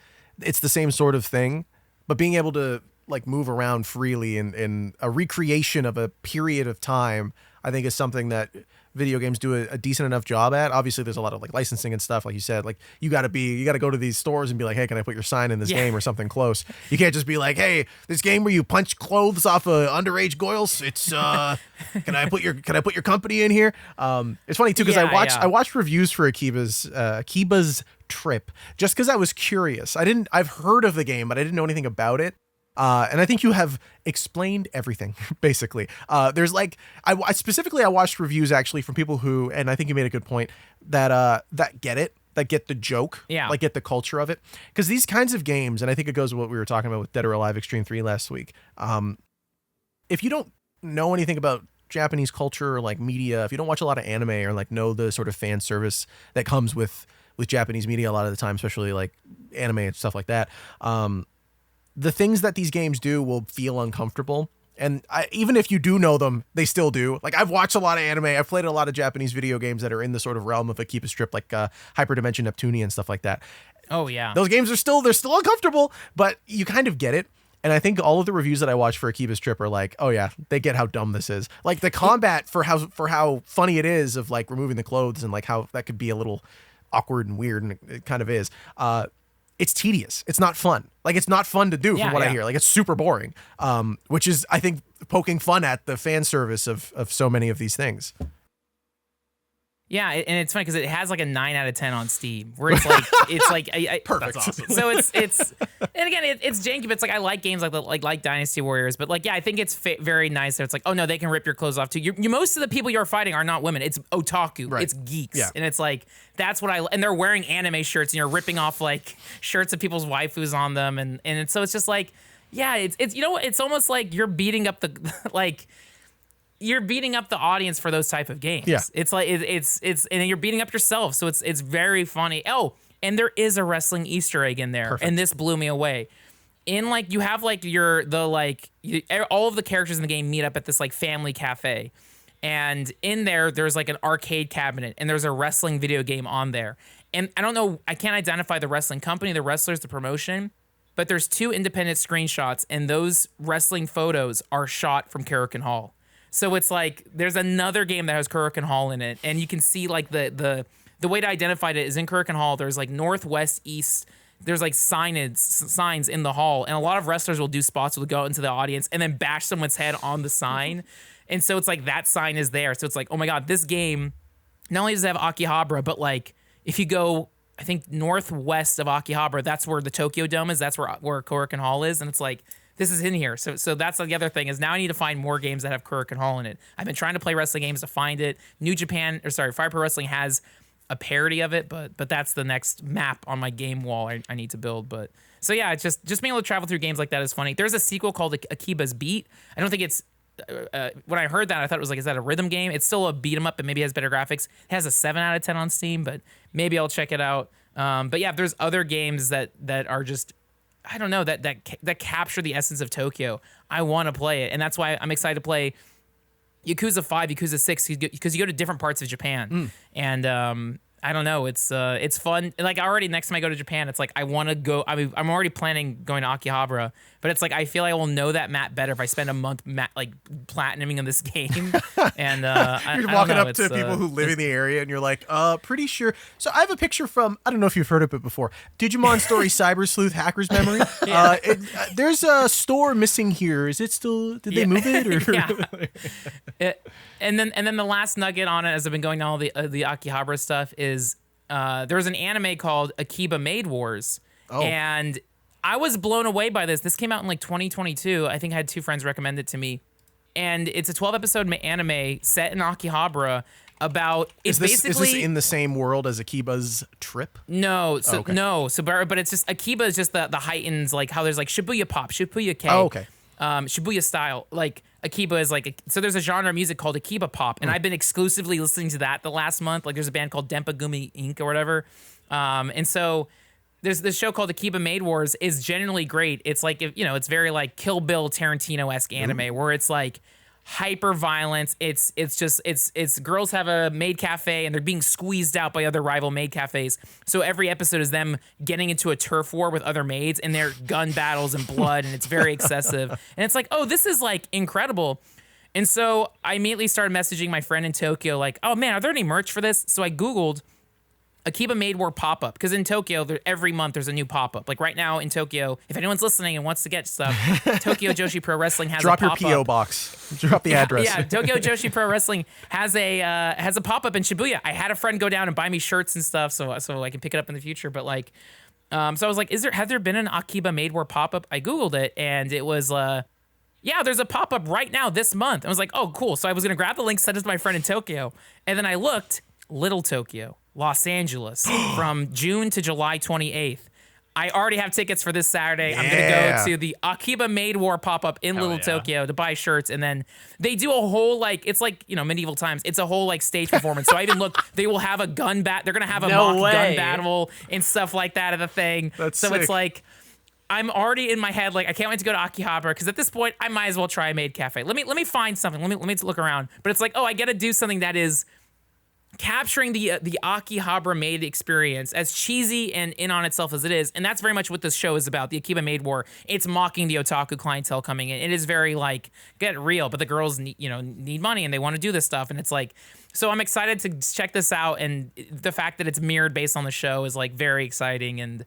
it's the same sort of thing, but being able to like move around freely in a recreation of a period of time, I think is something that video games do a decent enough job at. Obviously there's a lot of like licensing and stuff, like you said, like you got to go to these stores and be like, hey, can I put your sign in this game or something close? You can't just be like, hey, this game where you punch clothes off of underage girls, it's can I put your company in here? It's funny too, because I watched reviews for Akiba's trip just because I was curious. I've heard of the game, but I didn't know anything about it. And I think you have explained everything, basically. There's like, I watched reviews actually from people who, and I think you made a good point, that get it, that get the joke, like get the culture of it. Because these kinds of games, and I think it goes with what we were talking about with Dead or Alive Extreme 3 last week. If you don't know anything about Japanese culture or like media, if you don't watch a lot of anime or like know the sort of fan service that comes with Japanese media a lot of the time, especially like anime and stuff like that, the things that these games do will feel uncomfortable. And even if you do know them, they still do. Like I've watched a lot of anime. I've played a lot of Japanese video games that are in the sort of realm of Akiba Strip, like Hyperdimension Neptunia and stuff like that. Oh yeah. Those games they're still uncomfortable, but you kind of get it. And I think all of the reviews that I watched for Akiba Strip are like, oh yeah, they get how dumb this is. Like the combat for how funny it is of like removing the clothes and like how that could be a little awkward and weird, and it kind of is. It's tedious. It's not fun. Like it's not fun to do from what I hear. Like it's super boring. Which is, I think, poking fun at the fan service of so many of these things. Yeah, and it's funny because it has like a 9 out of 10 on Steam, where it's like perfect. That's awesome. So it's and again it's janky, but it's like I like games like Dynasty Warriors, but like I think it's very nice that it's like, oh no, they can rip your clothes off too. You most of the people you're fighting are not women. It's otaku. Right. It's geeks. Yeah. And it's like that's what and they're wearing anime shirts and you're ripping off like shirts of people's waifus on them, and so it's just like, yeah, it's you know what, it's almost like you're beating up the like. You're beating up the audience for those type of games. Yeah. It's like it's and you're beating up yourself. So it's very funny. Oh, and there is a wrestling Easter egg in there. Perfect. And this blew me away. In like you have like all of the characters in the game meet up at this like family cafe. And in there's like an arcade cabinet and there's a wrestling video game on there. And I don't know, I can't identify the wrestling company, the wrestlers, the promotion, but there's 2 independent screenshots and those wrestling photos are shot from Karakin Hall. So it's like there's another game that has Kurakin Hall in it, and you can see like the way to identify it is in Kurakin Hall. There's like northwest, east. There's like signs in the hall, and a lot of wrestlers will do spots will go out into the audience and then bash someone's head on the sign, and so it's like that sign is there. So it's like, oh my god, this game not only does it have Akihabara, but like if you go, I think northwest of Akihabara, that's where the Tokyo Dome is. That's where Kurakin Hall is, and it's like, this is in here. So that's the other thing is now I need to find more games that have Korakuen Hall in it. I've been trying to play wrestling games to find it. Fire Pro Wrestling has a parody of it, but that's the next map on my game wall I need to build. But so yeah, it's just being able to travel through games like that is funny. There's a sequel called Akiba's Beat. I don't think it's when I heard that, I thought it was like, is that a rhythm game? It's still a beat 'em up, but maybe it has better graphics. It has a 7 out of 10 on Steam, but maybe I'll check it out. But yeah, if there's other games that are just, I don't know, that capture the essence of Tokyo, I want to play it, and that's why I'm excited to play Yakuza 5, Yakuza 6, because you go to different parts of Japan, and I don't know, it's fun. Like already next time I go to Japan, it's like I want to go. I mean, I'm already planning going to Akihabara, but it's like I feel I will know that map better if I spend a month like platinuming in this game. And you're walking up to people who live in the area, and you're like, pretty sure. So I have a picture from, I don't know if you've heard of it before, Digimon Story Cyber Sleuth Hacker's Memory. There's a store missing here. Is it still? Did they move it? Or? And then the last nugget on it, as I've been going down all the Akihabara stuff, is there was an anime called Akiba Maid Wars, and I was blown away by this. This came out in like 2022. I think I had 2 friends recommend it to me, and it's a 12-episode anime set in Akihabara about. Is this in the same world as Akiba's trip? No, but it's just Akiba is just the heightens, like how there's like Shibuya Pop, Shibuya K. Oh, okay. Shibuya style, like Akiba is like so there's a genre of music called Akiba pop, and I've been exclusively listening to that the last month. Like there's a band called Denpa Gumi Inc. or whatever, and so there's this show called Akiba Maid Wars is genuinely great. It's like, it's very like Kill Bill Tarantino-esque anime where it's like hyper violence. It's girls have a maid cafe and they're being squeezed out by other rival maid cafes. So every episode is them getting into a turf war with other maids, and their gun battles and blood, and it's very excessive. And it's like, oh, this is like incredible. And so I immediately started messaging my friend in Tokyo like, oh man, are there any merch for this? So I Googled Akiba Maid War pop-up, because in Tokyo, every month there's a new pop-up. Like right now in Tokyo, if anyone's listening and wants to get stuff, Tokyo Joshi Pro Wrestling has a pop-up. Drop your P.O. box. Drop the address. Yeah, Tokyo Joshi Pro Wrestling has a pop-up in Shibuya. I had a friend go down and buy me shirts and stuff so I can pick it up in the future. But like, so I was like, have there been an Akiba Maid War pop-up? I Googled it, and it was, yeah, there's a pop-up right now this month. I was like, oh, cool. So I was going to grab the link, send it to my friend in Tokyo. And then I looked, Little Tokyo, Los Angeles, from June to July 28th. I already have tickets for this Saturday. Yeah. I'm going to go to the Akiba Maid War pop-up in Little Tokyo to buy shirts. And then they do a whole, like, it's like, medieval times. It's a whole, like, stage performance. So I even looked, they will have a gun They're going to have a mock gun battle and stuff like that at the thing. That's so sick. It's like, I'm already in my head, like, I can't wait to go to Akihabara, because at this point, I might as well try a maid cafe. Let me find something. Let me look around. But it's like, oh, I got to do something that is capturing the Akihabara maid experience, as cheesy and in on itself as it is. And that's very much what this show is about, the Akiba Maid War. It's mocking the otaku clientele coming in. It is very like, get real, but the girls need money and they want to do this stuff. And it's like, so I'm excited to check this out. And the fact that it's mirrored based on the show is like very exciting. And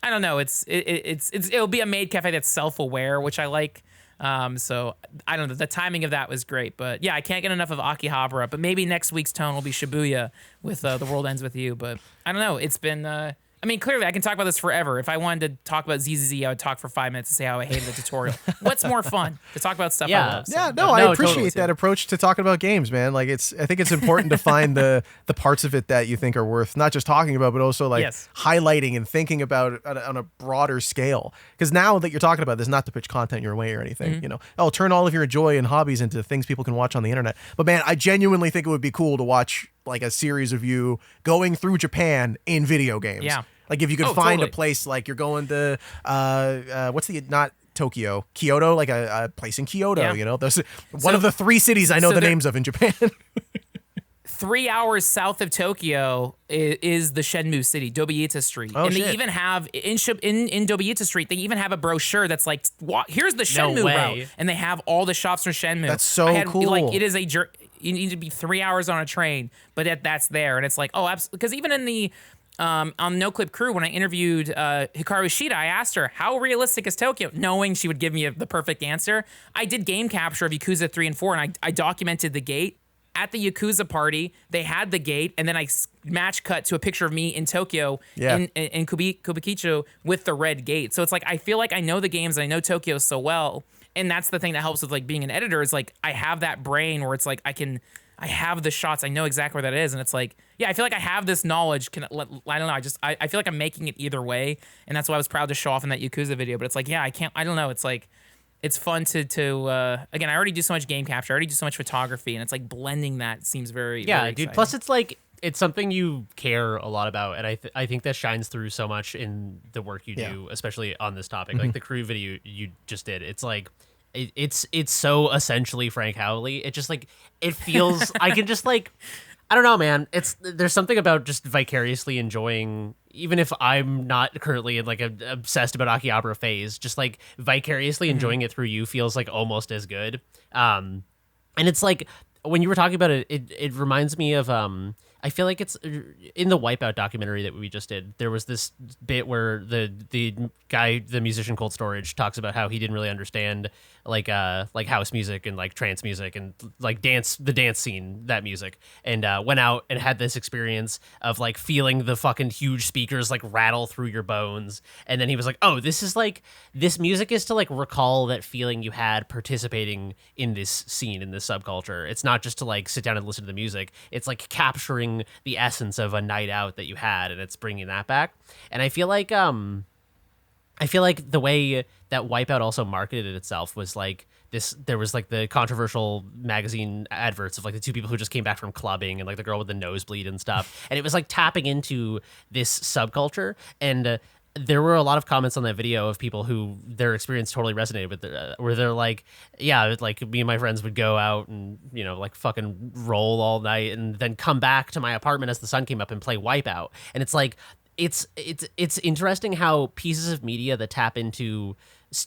I don't know, it'll be a maid cafe that's self-aware, which I like. So I don't know, the timing of that was great, but yeah, I can't get enough of Akihabara, but maybe next week's tone will be Shibuya with The World Ends With You. But I don't know, it's been clearly I can talk about this forever. If I wanted to talk about ZZZ, I would talk for 5 minutes to say how I hated the tutorial. What's more fun to talk about stuff I love? So, I appreciate that approach to talking about games, man. Like I think it's important to find the parts of it that you think are worth not just talking about, but also like highlighting and thinking about it on a broader scale. Because now that you're talking about this, not to pitch content your way or anything, turn all of your joy and hobbies into things people can watch on the internet. But man, I genuinely think it would be cool to watch like a series of you going through Japan in video games. Yeah. Like if you could find a place, like you're going to not Tokyo, Kyoto, like a place in Kyoto, There's one of the 3 cities I know the names of in Japan. 3 hours south of Tokyo is the Shenmue city, Dobeita Street. Oh, and shit. They even have, in Dobeita Street, they even have a brochure that's like, here's the Shenmue route. And they have all the shops from Shenmue. That's so cool. Like, it is you need to be 3 hours on a train, but that's there. And it's like, oh, absolutely. Because even in the, on Noclip Crew, when I interviewed Hikaru Shida, I asked her, how realistic is Tokyo? Knowing she would give me the perfect answer. I did game capture of Yakuza 3 and 4, and I documented the gate. at the Yakuza party, they had the gate, and then I match cut to a picture of me in Tokyo Yeah. in Kubikicho with the red gate. So it's like I feel like I know the games and I know Tokyo so well, and that's the thing that helps with like being an editor is like I have that brain where it's like I have the shots, I know exactly where that is, and it's like I feel like I have this knowledge. I don't know. I feel like I'm making it either way, and that's why I was proud to show off in that Yakuza video. But it's like I can't. I don't know. It's like. It's fun to again. I already do so much game capture. I already do so much photography, and it's like blending that seems very very dude. exciting. Plus, it's like it's something you care a lot about, and I think that shines through so much in the work you do, especially on this topic. Like the crew video you just did. It's like it's so essentially Frank Howley. It just like it feels. I can just like. I don't know, man. There's something about just vicariously enjoying, even if I'm not currently in like a obsessed about Akihabara phase, just like vicariously enjoying it through you feels like almost as good. And it's like when you were talking about it, it reminds me of I feel like it's in the Wipeout documentary that we just did. There was this bit where the guy, the musician Cold Storage, talks about how he didn't really understand like house music and like trance music and like the dance scene, that music, and went out and had this experience of like feeling the fucking huge speakers like rattle through your bones, and then he was like, oh, this music is to like recall that feeling you had participating in this scene, in this subculture. It's not just to like sit down and listen to the music. It's like capturing the essence of a night out that you had, and it's bringing that back. And I feel like the way that Wipeout also marketed itself was like this. There was like the controversial magazine adverts of like the two people who just came back from clubbing and like the girl with the nosebleed and stuff, and it was like tapping into this subculture. And there were a lot of comments on that video of people who their experience totally resonated with, where they're like, yeah, like me and my friends would go out and, you know, like fucking roll all night and then come back to my apartment as the sun came up and play Wipeout. And it's like, it's interesting how pieces of media that tap into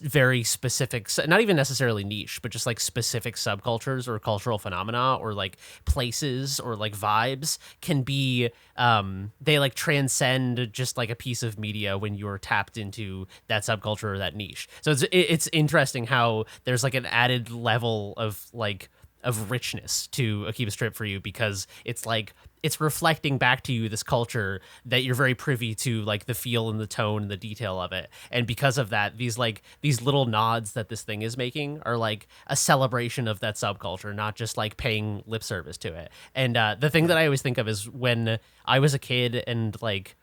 very specific, not even necessarily niche, but just like specific subcultures or cultural phenomena or like places or like vibes can be, they like transcend just like a piece of media when you're tapped into that subculture or that niche. So it's interesting how there's like an added level of like of richness to Akiba Strip for you, because it's like it's reflecting back to you this culture that you're very privy to, like the feel and the tone and the detail of it. And because of that, these little nods that this thing is making are like a celebration of that subculture, not just like paying lip service to it. And the thing that I always think of is when I was a kid and like,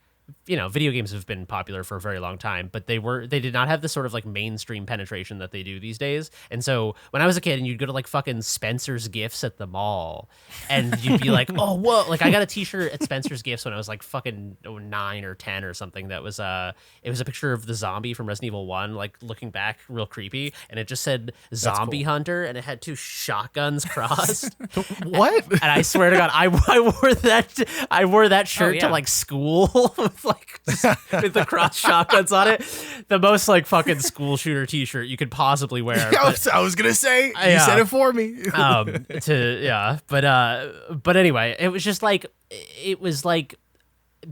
you know, video games have been popular for a very long time, but they did not have the sort of like mainstream penetration that they do these days. And so when I was a kid and you'd go to like fucking Spencer's Gifts at the mall and you'd be like, oh, whoa, like I got a t-shirt at Spencer's Gifts when I was like fucking 9 or 10 or something. That was it was a picture of the zombie from Resident Evil 1, like looking back real creepy. And it just said Zombie Hunter and it had 2 shotguns crossed. What? And I swear to God, I wore that shirt to like school. Like with the cross shotguns on it, the most like fucking school shooter t-shirt you could possibly wear. I was gonna say you said it for me. But anyway, it was just like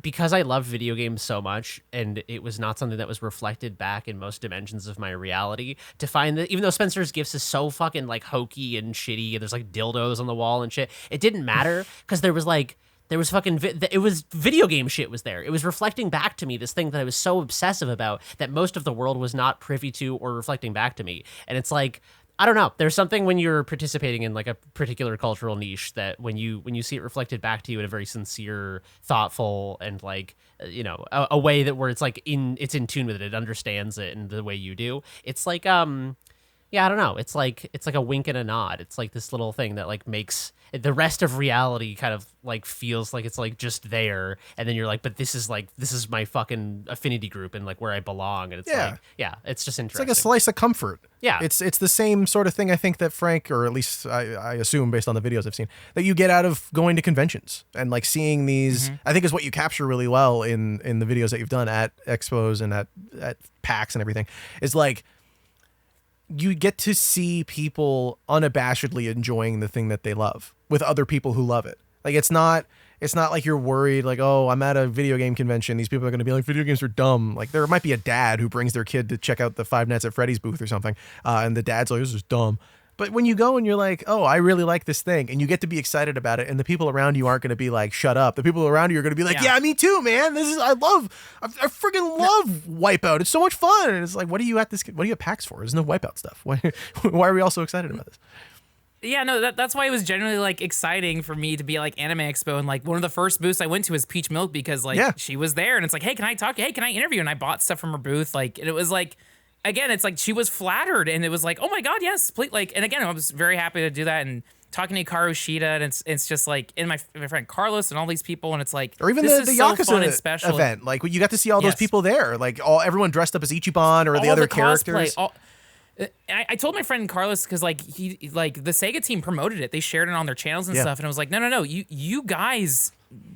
because I loved video games so much, and it was not something that was reflected back in most dimensions of my reality, to find that even though Spencer's Gifts is so fucking like hokey and shitty, and there's like dildos on the wall and shit, it didn't matter because there was fucking it was video game shit was there. It was reflecting back to me this thing that I was so obsessive about that most of the world was not privy to or reflecting back to me. And it's like, I don't know. There's something when you're participating in like a particular cultural niche that when you see it reflected back to you in a very sincere, thoughtful, and like, you know, a way that where it's like it's in tune with it, it understands it in the way you do. It's like yeah, I don't know. It's like a wink and a nod. It's like this little thing that like makes the rest of reality kind of like feels like it's like just there, and then you're like, but this is my fucking affinity group and like where I belong, and it's like, yeah, it's just interesting. It's like a slice of comfort. Yeah, it's the same sort of thing I think that Frank, or at least I assume based on the videos I've seen, that you get out of going to conventions and like seeing these. I think is what you capture really well in the videos that you've done at expos and at PAX and everything. Is like, you get to see people unabashedly enjoying the thing that they love with other people who love it. Like it's not like you're worried like, oh, I'm at a video game convention, these people are going to be like, video games are dumb. Like there might be a dad who brings their kid to check out the Five Nights at Freddy's booth or something, and the dad's like, this is dumb. But when you go and you're like, oh, I really like this thing, and you get to be excited about it, and the people around you aren't going to be like, shut up. The people around you are going to be like, yeah, me too, man. I freaking love Wipeout. It's so much fun. And it's like, what are you at PAX for? There's no Wipeout stuff. Why are we all so excited about this? Yeah, no, that's why it was genuinely like exciting for me to be like Anime Expo, and like one of the first booths I went to was Peach Milk because like she was there, and it's like, hey, can I talk? Hey, can I interview? And I bought stuff from her booth, like, and it was like, again, it's like she was flattered, and it was like, oh my god, yes, please, like, and again, I was very happy to do that, and talking to Hikaru Shida, and it's just like, and my friend Carlos and all these people, and it's like, or even this the is so Yakuza fun and special event, like you got to see all those people there, like everyone dressed up as Ichiban or all the other cosplay, characters. I told my friend Carlos because like he like the Sega team promoted it. They shared it on their channels and stuff, and I was like, no, you guys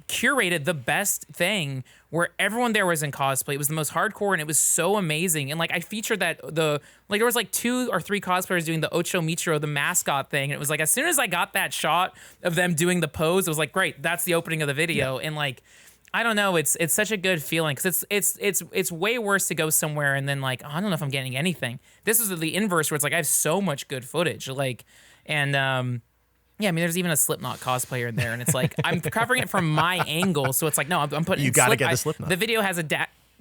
curated the best thing where everyone there was in cosplay. It was the most hardcore, and it was so amazing. And like I featured that there was like 2 or 3 cosplayers doing the Ocho Michiro, the mascot thing, and it was like as soon as I got that shot of them doing the pose, it was like, great, that's the opening of the video, and like. I don't know. It's such a good feeling because it's way worse to go somewhere and then like, oh, I don't know if I'm getting anything. This is the inverse where it's like I have so much good footage, like, and yeah, I mean, there's even a Slipknot cosplayer in there, and it's like I'm covering it from my angle, so it's like no, I'm putting. You got to get the Slipknot. The video has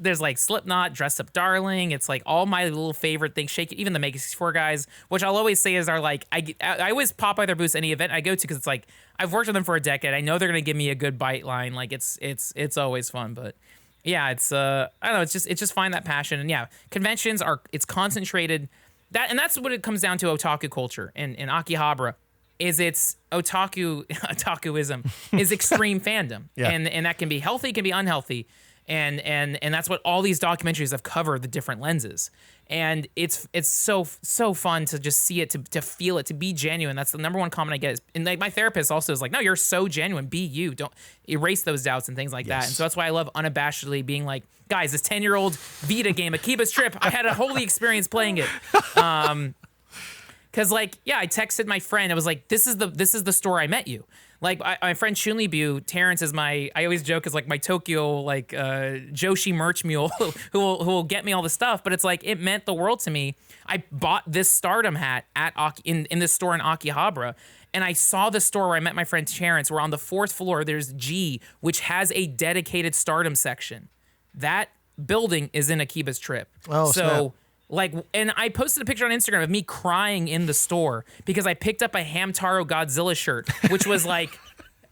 there's like Slipknot, Dress Up Darling. It's like all my little favorite things. Shake It, even the Mega 64 guys, which I'll always say is like I always pop by their booths any event I go to because it's like I've worked with them for a decade. I know they're gonna give me a good bite line. Like it's always fun, but yeah, it's I don't know. It's just find that passion, and yeah, conventions it's concentrated and that's what it comes down to. Otaku culture in Akihabara is it's otakuism is extreme fandom, and that can be healthy, can be unhealthy. And that's what all these documentaries have covered, the different lenses. And it's so fun to just see it, to feel it, to be genuine. That's the number one comment I get. And like my therapist also is like, no, you're so genuine. Be you. Don't erase those doubts and things like that. And so that's why I love unabashedly being like, guys, this 10-year-old Vita game, Akiba's Trip, I had a holy experience playing it. Cause like, yeah, I texted my friend. I was like, this is the store I met you. Like my friend Shunlibu, Terrence is I always joke is like my Tokyo like Joshi merch mule who will get me all the stuff. But it's like it meant the world to me. I bought this Stardom hat at in this store in Akihabara, and I saw the store where I met my friend Terrence. Where on the 4th floor there's G, which has a dedicated Stardom section. That building is in Akiba's Trip. Oh, so. Snap. Like, and I posted a picture on Instagram of me crying in the store because I picked up a Hamtaro Godzilla shirt, which was like,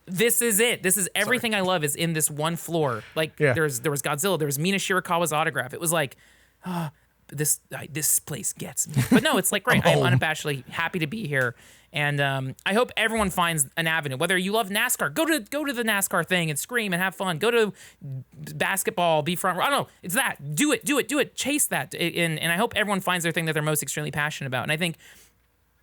this is it. This is everything I love is in this one floor. Like, there was Godzilla, there was Mina Shirakawa's autograph. It was like, this place gets me. But no, it's like, great. I'm unabashedly happy to be here. And I hope everyone finds an avenue. Whether you love NASCAR, go to the NASCAR thing and scream and have fun. Go to basketball, be front row. I don't know. It's that. Do it. Chase that. And I hope everyone finds their thing that they're most extremely passionate about. And I think,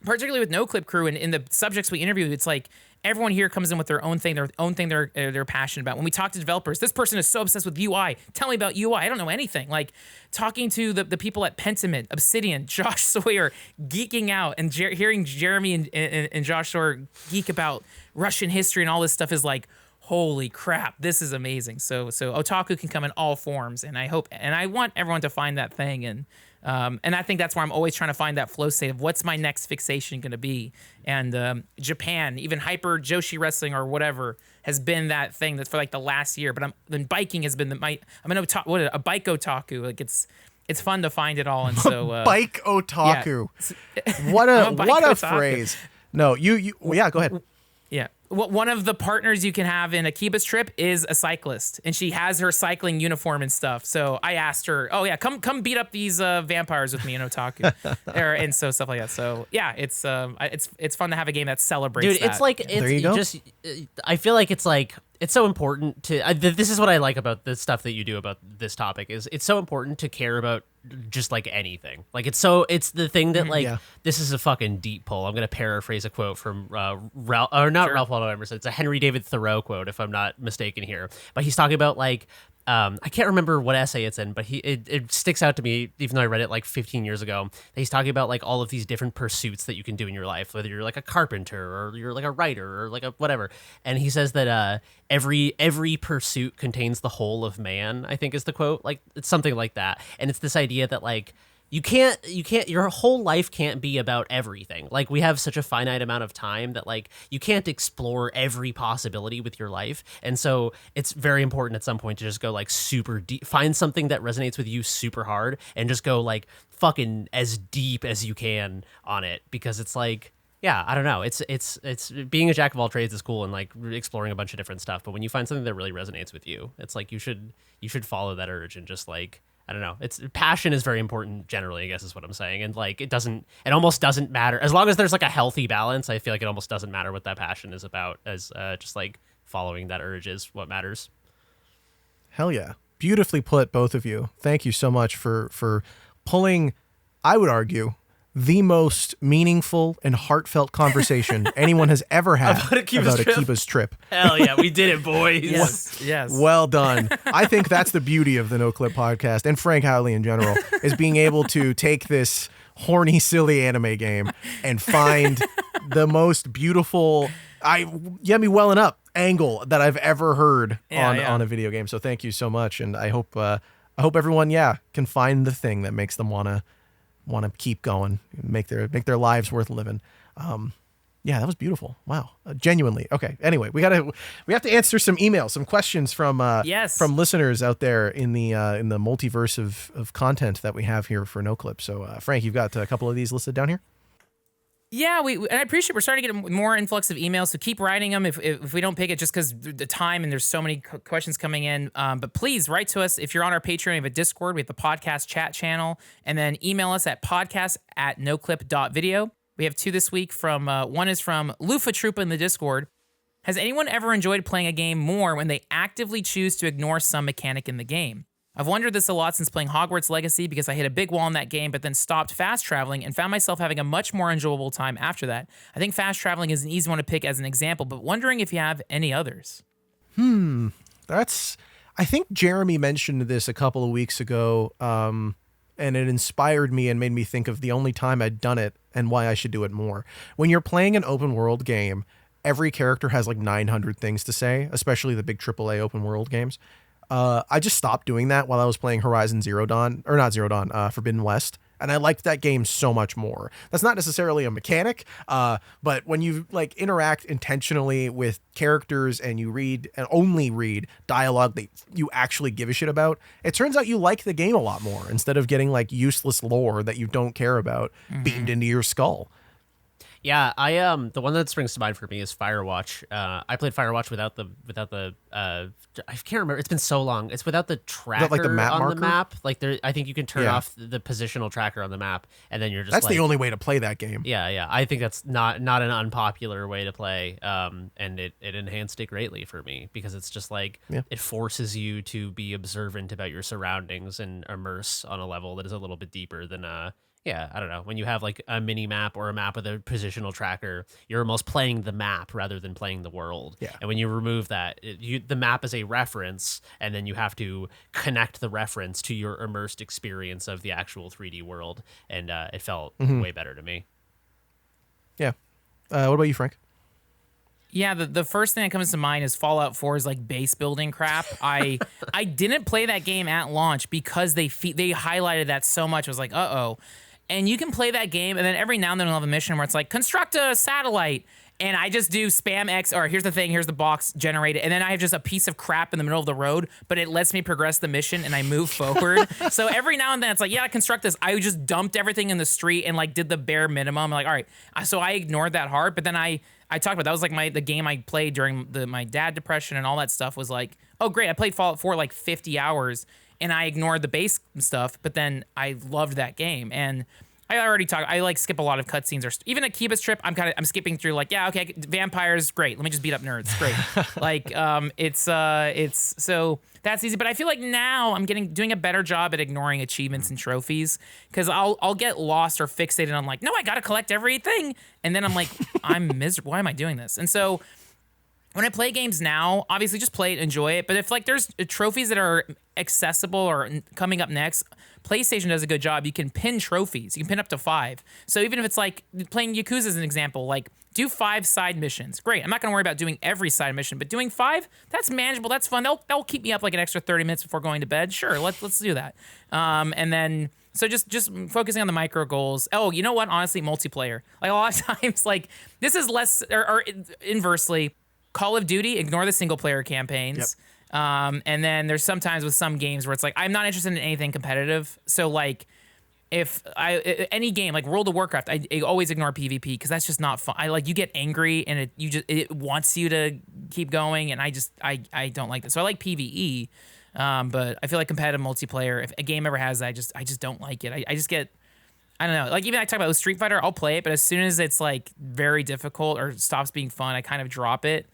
particularly with Noclip Crew and in the subjects we interviewed, it's like everyone here comes in with their own thing they're passionate about. When we talk to developers, this person is so obsessed with UI. Tell me about UI. I don't know anything. Like talking to the people at Pentiment, Obsidian, Josh Sawyer geeking out, and hearing Jeremy and Josh Sawyer geek about Russian history and all this stuff is like, holy crap, this is amazing. So otaku can come in all forms, and I want everyone to find that thing. And I think that's where I'm always trying to find that flow state of what's my next fixation going to be. And Japan, even hyper Joshi wrestling or whatever, has been that thing that's for like the last year. But then biking has been a bike otaku. Like it's fun to find it all. And so bike otaku. Yeah. What a phrase. No, yeah, go ahead. Yeah. One of the partners you can have in Akiba's Trip is a cyclist, and she has her cycling uniform and stuff. So I asked her, "Oh yeah, come beat up these vampires with me in Otaku," and so stuff like that. So yeah, it's fun to have a game that celebrates. Dude, it's like there you go. Just I feel like it's like it's so important to. This is what I like about the stuff that you do about this topic is it's so important to care about just like anything. Like it's the thing that like this is a fucking deep pull. I'm gonna paraphrase a quote from Ralph Waldo Emerson. It's a Henry David Thoreau quote, if I'm not mistaken here. But he's talking about like I can't remember what essay it's in, but it sticks out to me, even though I read it like 15 years ago. That he's talking about like all of these different pursuits that you can do in your life, whether you're like a carpenter or you're like a writer or like a whatever. And he says that every pursuit contains the whole of man, I think is the quote. Like it's something like that. And it's this idea that like you can't your whole life can't be about everything. Like, we have such a finite amount of time that, like, you can't explore every possibility with your life. And so it's very important at some point to just go, like, super deep, find something that resonates with you super hard, and just go, like, fucking as deep as you can on it, because it's like, yeah, I don't know. It's being a jack of all trades is cool, and like exploring a bunch of different stuff. But when you find something that really resonates with you, it's like you should follow that urge, and just, like, I don't know. It's passion is very important generally, I guess, is what I'm saying. And like, it almost doesn't matter as long as there's like a healthy balance. I feel like it almost doesn't matter what that passion is about, as just like following that urge is what matters. Hell yeah. Beautifully put, both of you. Thank you so much for pulling, I would argue, the most meaningful and heartfelt conversation anyone has ever had About Akiba's trip. Hell yeah, we did it, boys. Yes. Well done. I think that's the beauty of the Noclip podcast, and Frank Howley in general, is being able to take this horny, silly anime game and find the most beautiful, you had me welling up, angle that I've ever heard on a video game. So thank you so much, and I hope everyone can find the thing that makes them want to keep going, make their lives worth living. That was beautiful. Wow. Genuinely. Okay. Anyway, we have to answer some emails, some questions from from listeners out there in the multiverse of content that we have here for Noclip. So Frank, you've got a couple of these listed down here. Yeah, and I appreciate we're starting to get more influx of emails, so keep writing them if we don't pick it just because the time and there's so many questions coming in. But please write to us. If you're on our Patreon, we have a Discord, we have the podcast chat channel, and then email us at podcast@noclip.video. We have two this week from, one is from Lufa Troopa in the Discord. Has anyone ever enjoyed playing a game more when they actively choose to ignore some mechanic in the game? I've wondered this a lot since playing Hogwarts Legacy because I hit a big wall in that game, but then stopped fast traveling and found myself having a much more enjoyable time after that. I think fast traveling is an easy one to pick as an example, but wondering if you have any others. I think Jeremy mentioned this a couple of weeks ago, and it inspired me and made me think of the only time I'd done it and why I should do it more. When you're playing an open world game, every character has like 900 things to say, especially the big AAA open world games. I just stopped doing that while I was playing Forbidden West, and I liked that game so much more. That's not necessarily a mechanic, but when you like interact intentionally with characters and you read and only read dialogue that you actually give a shit about, it turns out you like the game a lot more instead of getting like useless lore that you don't care about beamed into your skull. Yeah, the one that springs to mind for me is Firewatch. I played Firewatch without the I can't remember. It's been so long. It's without the tracker like the map on marker? the map. Like I think you can turn off the positional tracker on the map, and then you're just That's like, the only way to play that game. Yeah. I think that's not an unpopular way to play. And it enhanced it greatly for me because it's just like it forces you to be observant about your surroundings and immerse on a level that is a little bit deeper than I don't know. When you have like a mini map or a map with a positional tracker, you're almost playing the map rather than playing the world. Yeah. And when you remove that, the map is a reference, and then you have to connect the reference to your immersed experience of the actual 3D world. And it felt way better to me. Yeah. What about you, Frank? Yeah, the first thing that comes to mind is Fallout 4's like base building crap. I didn't play that game at launch because they highlighted that so much. I was like, uh-oh. And you can play that game, and then every now and then we'll have a mission where it's like, construct a satellite. And I just do spam X, or here's the thing, here's the box generated. And then I have just a piece of crap in the middle of the road, but it lets me progress the mission and I move forward. So every now and then it's like, yeah, construct this. I just dumped everything in the street and like did the bare minimum. I'm like, all right. So I ignored that hard, but then I talked about that was like the game I played during my dad depression and all that stuff was like, oh great, I played Fallout 4 like 50 hours and I ignored the base stuff, but then I loved that game. And I already talked. I like skip a lot of cutscenes, or even Akiba's trip. I'm skipping through. Like, yeah, okay, vampires, great. Let me just beat up nerds, great. Like, it's so that's easy. But I feel like now I'm doing a better job at ignoring achievements and trophies because I'll get lost or fixated on like, no, I gotta collect everything, and then I'm like, I'm miserable. Why am I doing this? And so when I play games now, obviously just play it, enjoy it. But if like there's trophies that are accessible or coming up next, PlayStation does a good job. You can pin trophies. You can pin up to 5. So even if it's like playing Yakuza as an example, like do 5 side missions. Great. I'm not going to worry about doing every side mission, but doing 5, that's manageable. That's fun. That'll keep me up like an extra 30 minutes before going to bed. Sure, let's do that. And then So just focusing on the micro goals. Oh, you know what? Honestly, multiplayer. Like a lot of times, like this is less or inversely, Call of Duty. Ignore the single player campaigns. Yep. And then there's sometimes with some games where it's like I'm not interested in anything competitive. So like if any game like World of Warcraft, I always ignore PvP because that's just not fun. You get angry and it wants you to keep going, and I don't like that. So I like PvE. But I feel like competitive multiplayer, if a game ever has that, I just don't like it. I just get, I don't know. Like even I talk about with Street Fighter, I'll play it, but as soon as it's like very difficult or stops being fun, I kind of drop it.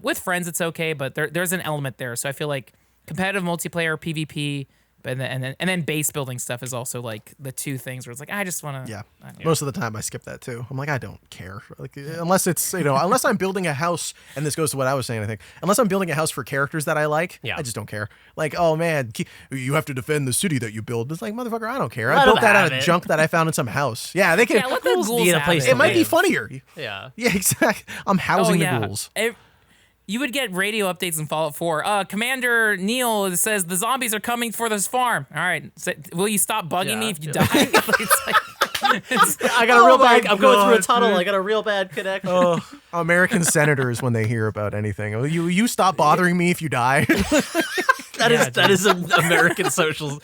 With friends, it's okay, but there's an element there. So I feel like competitive multiplayer, PvP, and then base building stuff is also like the two things where it's like I just want to. Yeah. Most of the time I skip that too. I'm like I don't care. Like unless it's unless I'm building a house, and this goes to what I was saying. I think unless I'm building a house for characters that I like, I just don't care. Like oh man, you have to defend the city that you build. It's like motherfucker, I don't care. I built that out of junk that I found in some house. Yeah, they can. Yeah, let the ghouls have it. It might be funnier. Yeah. Yeah, exactly. I'm housing the ghouls. You would get radio updates in Fallout 4. Commander Neil says the zombies are coming for this farm. All right, so, will you stop bugging me if you die? I got a real bad. I'm going through a tunnel. I got a real bad connection. Oh, American senators when they hear about anything. You stop bothering me if you die. That is American social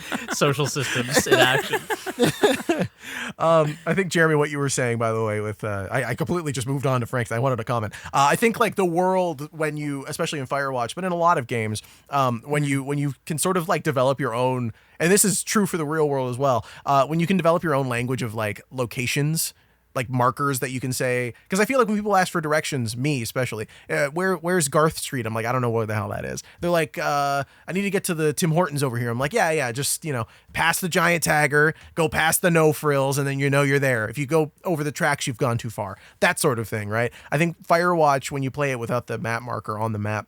systems in action. I think Jeremy, what you were saying, by the way, with I completely just moved on to Frank's. I wanted to comment. I think like the world when you, especially in Firewatch, but in a lot of games, when you can sort of like develop your own, and this is true for the real world as well. When you can develop your own language of like locations. Like markers that you can say, because I feel like when people ask for directions, me especially, where's Garth Street? I'm like, I don't know what the hell that is. They're like, I need to get to the Tim Hortons over here. I'm like, yeah, just past the giant tagger, go past the no frills, and then you're there. If you go over the tracks, you've gone too far. That sort of thing, right? I think Firewatch, when you play it without the map marker on the map,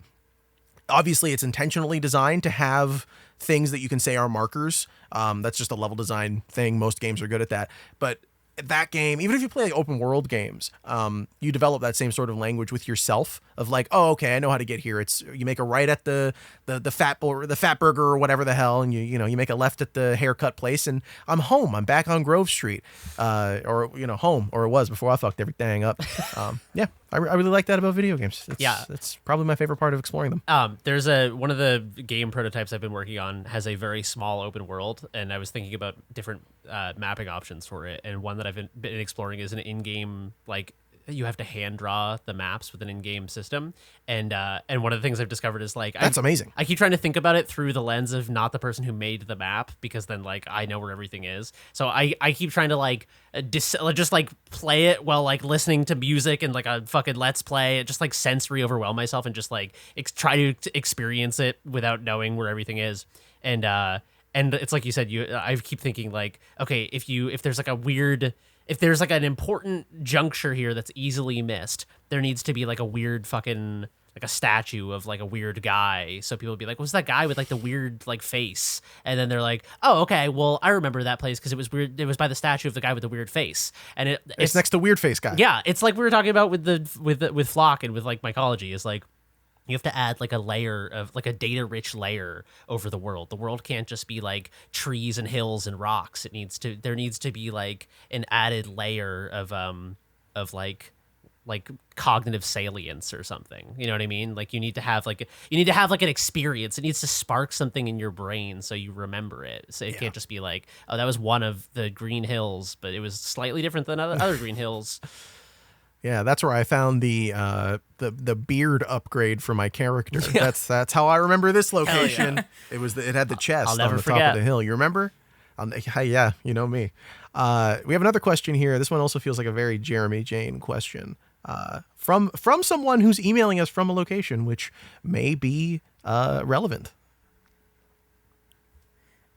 obviously it's intentionally designed to have things that you can say are markers. That's just a level design thing. Most games are good at that, but that game, even if you play like open world games, you develop that same sort of language with yourself of like, oh, okay, I know how to get here. It's you make a right at the fat burger or whatever the hell, and you make a left at the haircut place, and I'm home. I'm back on Grove Street, or home, or it was before I fucked everything up. Yeah, I really like that about video games. It's probably my favorite part of exploring them. There's one of the game prototypes I've been working on has a very small open world, and I was thinking about different mapping options for it, and one that I've been exploring is an in-game, like you have to hand draw the maps with an in-game system, and one of the things I've discovered is like that's amazing. I keep trying to think about it through the lens of not the person who made the map, because then like I know where everything is. So I keep trying to like just like play it while like listening to music and like a fucking let's play, just like sensory overwhelm myself and just like try to experience it without knowing where everything is. And it's like you said, I keep thinking like, okay, if there's like an important juncture here that's easily missed, there needs to be like a weird fucking like a statue of like a weird guy, so people would be like, what's that guy with like the weird like face? And then they're like, oh, okay, well I remember that place because it was weird. It was by the statue of the guy with the weird face, and it's next to Weird Face Guy. Yeah, it's like we were talking about with Flock and with like mycology. Is like you have to add like a layer of like a data-rich layer over the world. The world can't just be like trees and hills and rocks. There needs to be like an added layer of like cognitive salience or something. You know what I mean? Like you need to have like an experience. It needs to spark something in your brain so you remember it. So it can't just be like, oh, that was one of the green hills, but it was slightly different than other green hills. Yeah, that's where I found the beard upgrade for my character. Yeah. That's how I remember this location. Yeah. It had the chest on the top of the hill. You remember? Yeah, you know me. We have another question here. This one also feels like a very Jeremy Jane question. From someone who's emailing us from a location which may be relevant.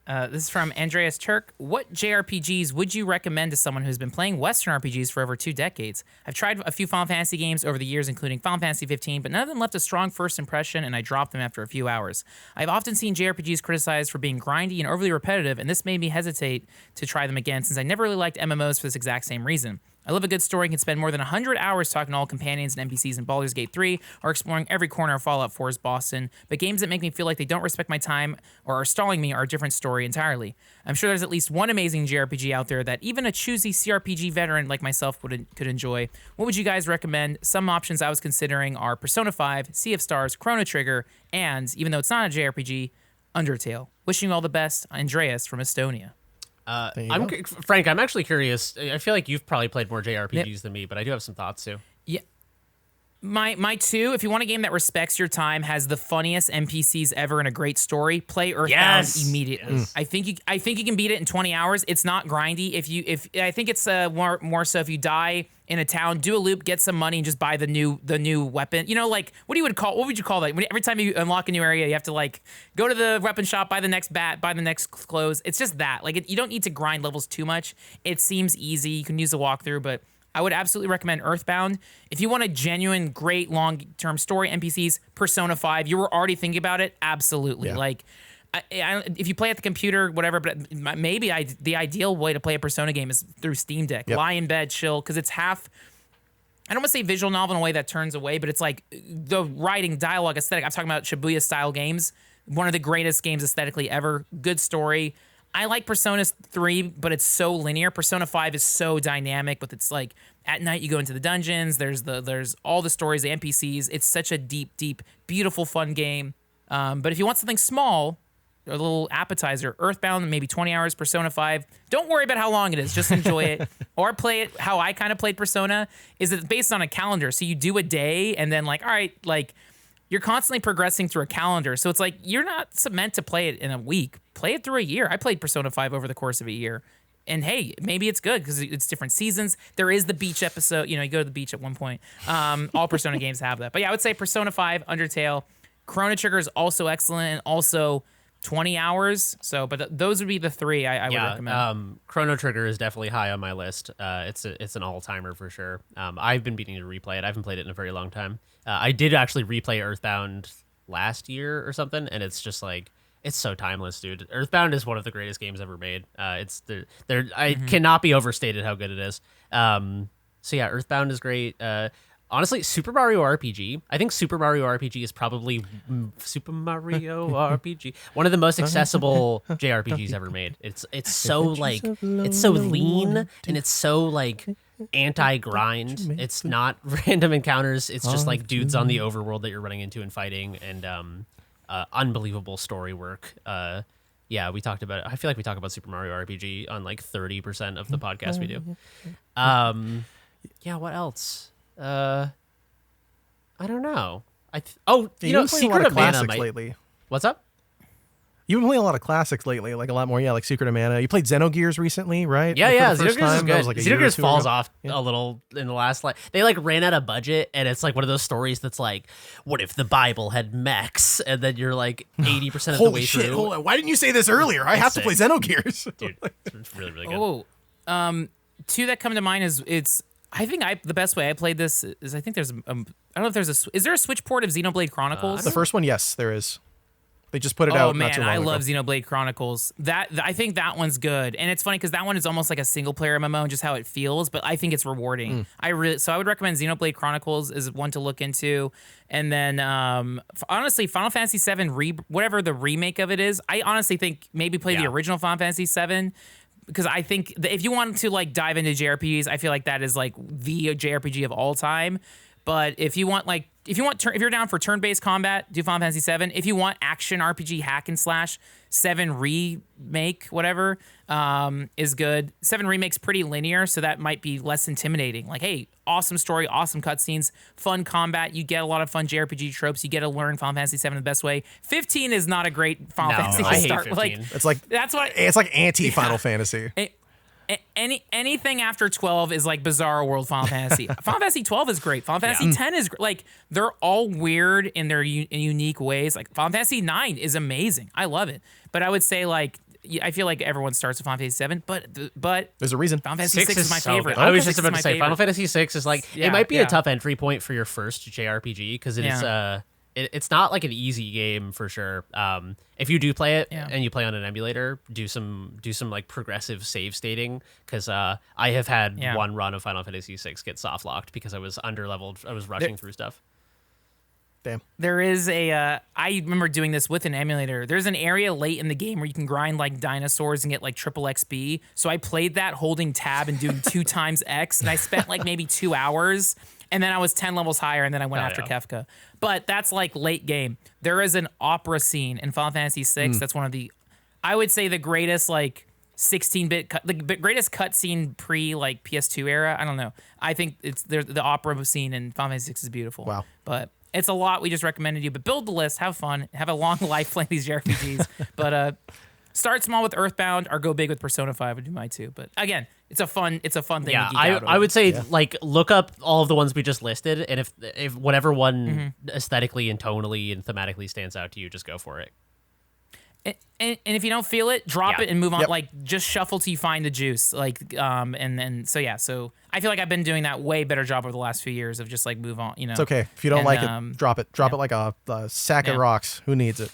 This is from Andreas Turk. What JRPGs would you recommend to someone who's been playing Western RPGs for over 2 decades? I've tried a few Final Fantasy games over the years, including Final Fantasy 15, but none of them left a strong first impression, and I dropped them after a few hours. I've often seen JRPGs criticized for being grindy and overly repetitive, and this made me hesitate to try them again, since I never really liked MMOs for this exact same reason. I love a good story and can spend more than 100 hours talking to all companions and NPCs in Baldur's Gate 3 or exploring every corner of Fallout 4's Boston, but games that make me feel like they don't respect my time or are stalling me are a different story entirely. I'm sure there's at least one amazing JRPG out there that even a choosy CRPG veteran like myself could enjoy. What would you guys recommend? Some options I was considering are Persona 5, Sea of Stars, Chrono Trigger, and, even though it's not a JRPG, Undertale. Wishing you all the best, Andreas from Estonia. Frank, I'm actually curious. I feel like you've probably played more JRPGs than me, but I do have some thoughts too. Yeah. My two, if you want a game that respects your time, has the funniest NPCs ever and a great story, play Earthbound immediately. Yes. I think you can beat it in 20 hours. It's not grindy. If I think it's more so if you die in a town, do a loop, get some money, and just buy the new weapon. You know, like what would you call that? Every time you unlock a new area, you have to like go to the weapon shop, buy the next bat, buy the next clothes. It's just that. Like you don't need to grind levels too much. It seems easy. You can use the walkthrough, but I would absolutely recommend Earthbound. If you want a genuine, great, long-term story, NPCs, Persona 5, you were already thinking about it, absolutely. Yeah. Like, if you play at the computer, whatever, but maybe the ideal way to play a Persona game is through Steam Deck. Yep. Lie in bed, chill, because it's half... I don't want to say visual novel in a way that turns away, but it's like the writing, dialogue, aesthetic. I'm talking about Shibuya-style games. One of the greatest games aesthetically ever. Good story. I like Persona 3, but it's so linear. Persona 5 is so dynamic, but it's like at night you go into the dungeons. There's all the stories, the NPCs. It's such a deep, beautiful, fun game. But if you want something small, a little appetizer, Earthbound, maybe 20 hours, Persona 5. Don't worry about how long it is. Just enjoy it. Or play it how I kind of played Persona, is it's based on a calendar. So you do a day and then like, all right, like you're constantly progressing through a calendar. So it's like you're not meant to play it in a week. Play it through a year. I played Persona 5 over the course of a year. And hey, maybe it's good because it's different seasons. There is the beach episode. You go to the beach at one point. All Persona games have that. But yeah, I would say Persona 5, Undertale. Chrono Trigger is also excellent and also 20 hours. So, but those would be the three I would recommend. Chrono Trigger is definitely high on my list. It's an all-timer for sure. I've been meaning to replay it. I haven't played it in a very long time. I did actually replay Earthbound last year or something, and it's just like, it's so timeless, dude. Earthbound is one of the greatest games ever made. Cannot be overstated how good it is. So yeah, Earthbound is great. Honestly, Super Mario RPG. I think Super Mario RPG is probably Super Mario RPG, one of the most accessible JRPGs ever made. It's so like it's so lean and it's so like anti-grind. It's not random encounters. It's just like dudes on the overworld that you're running into and fighting, and unbelievable story work. Yeah, we talked about it. I feel like we talk about Super Mario RPG on like 30% of the podcast we do. Yeah, what else? I don't know. Secret of Mana lately. What's up? You've been playing a lot of classics lately, like a lot more, like Secret of Mana. You played Xenogears recently, right? Yeah, Xenogears is good. Like Xenogears falls off a little in the last, they ran out of budget, and it's like one of those stories that's like, what if the Bible had mechs? And then you're like 80% of the way through. Hold on. Why didn't you say this earlier? I have to play Xenogears. Dude, it's really, really good. Two that come to mind is I think the best way I played this is I think there's I don't know if there's is there a Switch port of Xenoblade Chronicles? The first one, yes, there is. They just put it out. Oh man, not too long I ago. love Xenoblade Chronicles. I think that one's good, and it's funny because that one is almost like a single player MMO and just how it feels. But I think it's rewarding. I would recommend Xenoblade Chronicles is one to look into, and then honestly, Final Fantasy VII whatever the remake of it is. I honestly think maybe play the original Final Fantasy VII. Because I think if you want to like dive into JRPGs, I feel like that is like the JRPG of all time. But if you're down for turn-based combat, do Final Fantasy VII. If you want action RPG hack and slash, 7 Remake, whatever, is good. 7 Remake's pretty linear, so that might be less intimidating. Like, hey, awesome story, awesome cutscenes, fun combat. You get a lot of fun JRPG tropes. You get to learn Final Fantasy VII the best way. 15 is not a great Final Fantasy to start. I hate 15. It's like anti-Final Fantasy. Anything after 12 is like Bizarro World Final Fantasy. Final Fantasy 12 is great. Final Fantasy 10 is like they're all weird in their unique ways. Like Final Fantasy 9 is amazing. I love it. But I would say like I feel like everyone starts with Final Fantasy 7, but there's a reason. Final Fantasy 6 is my favorite. I was just about to say Final Fantasy 6 is like it might be a tough entry point for your first JRPG because it is it's not like an easy game for sure. if you do play it Yeah. and you play on an emulator, do some like progressive save stating, because I have had one run of Final Fantasy VI get soft locked because I was under leveled. I was rushing through stuff. Damn. There is I remember doing this with an emulator. There's an area late in the game where you can grind like dinosaurs and get like triple XP. So I played that holding tab and doing 2 times X, and I spent like maybe 2 hours, and then I was 10 levels higher, and then I went after Kefka. But that's like late game. There is an opera scene in Final Fantasy VI. That's one of the, I would say, the greatest like 16-bit, the greatest cutscene pre like PS2 era. I don't know. I think it's the opera scene in Final Fantasy VI is beautiful. Wow. But it's a lot we just recommended you. But build the list, have fun, have a long life playing these JRPGs. But start small with Earthbound or go big with Persona 5 would be my 2. But again, it's a fun thing. Yeah, to geek out I over. would say like look up all of the ones we just listed, and if whatever one aesthetically and tonally and thematically stands out to you, just go for it. And if you don't feel it, drop Yeah. it and move on. Yep. Like just shuffle till you find the juice. Like and then so I feel like I've been doing that way better job over the last few years of just like move on. You know, It's okay. If you don't And, like it, drop it. Drop it like a sack of Yeah. rocks. Who needs it?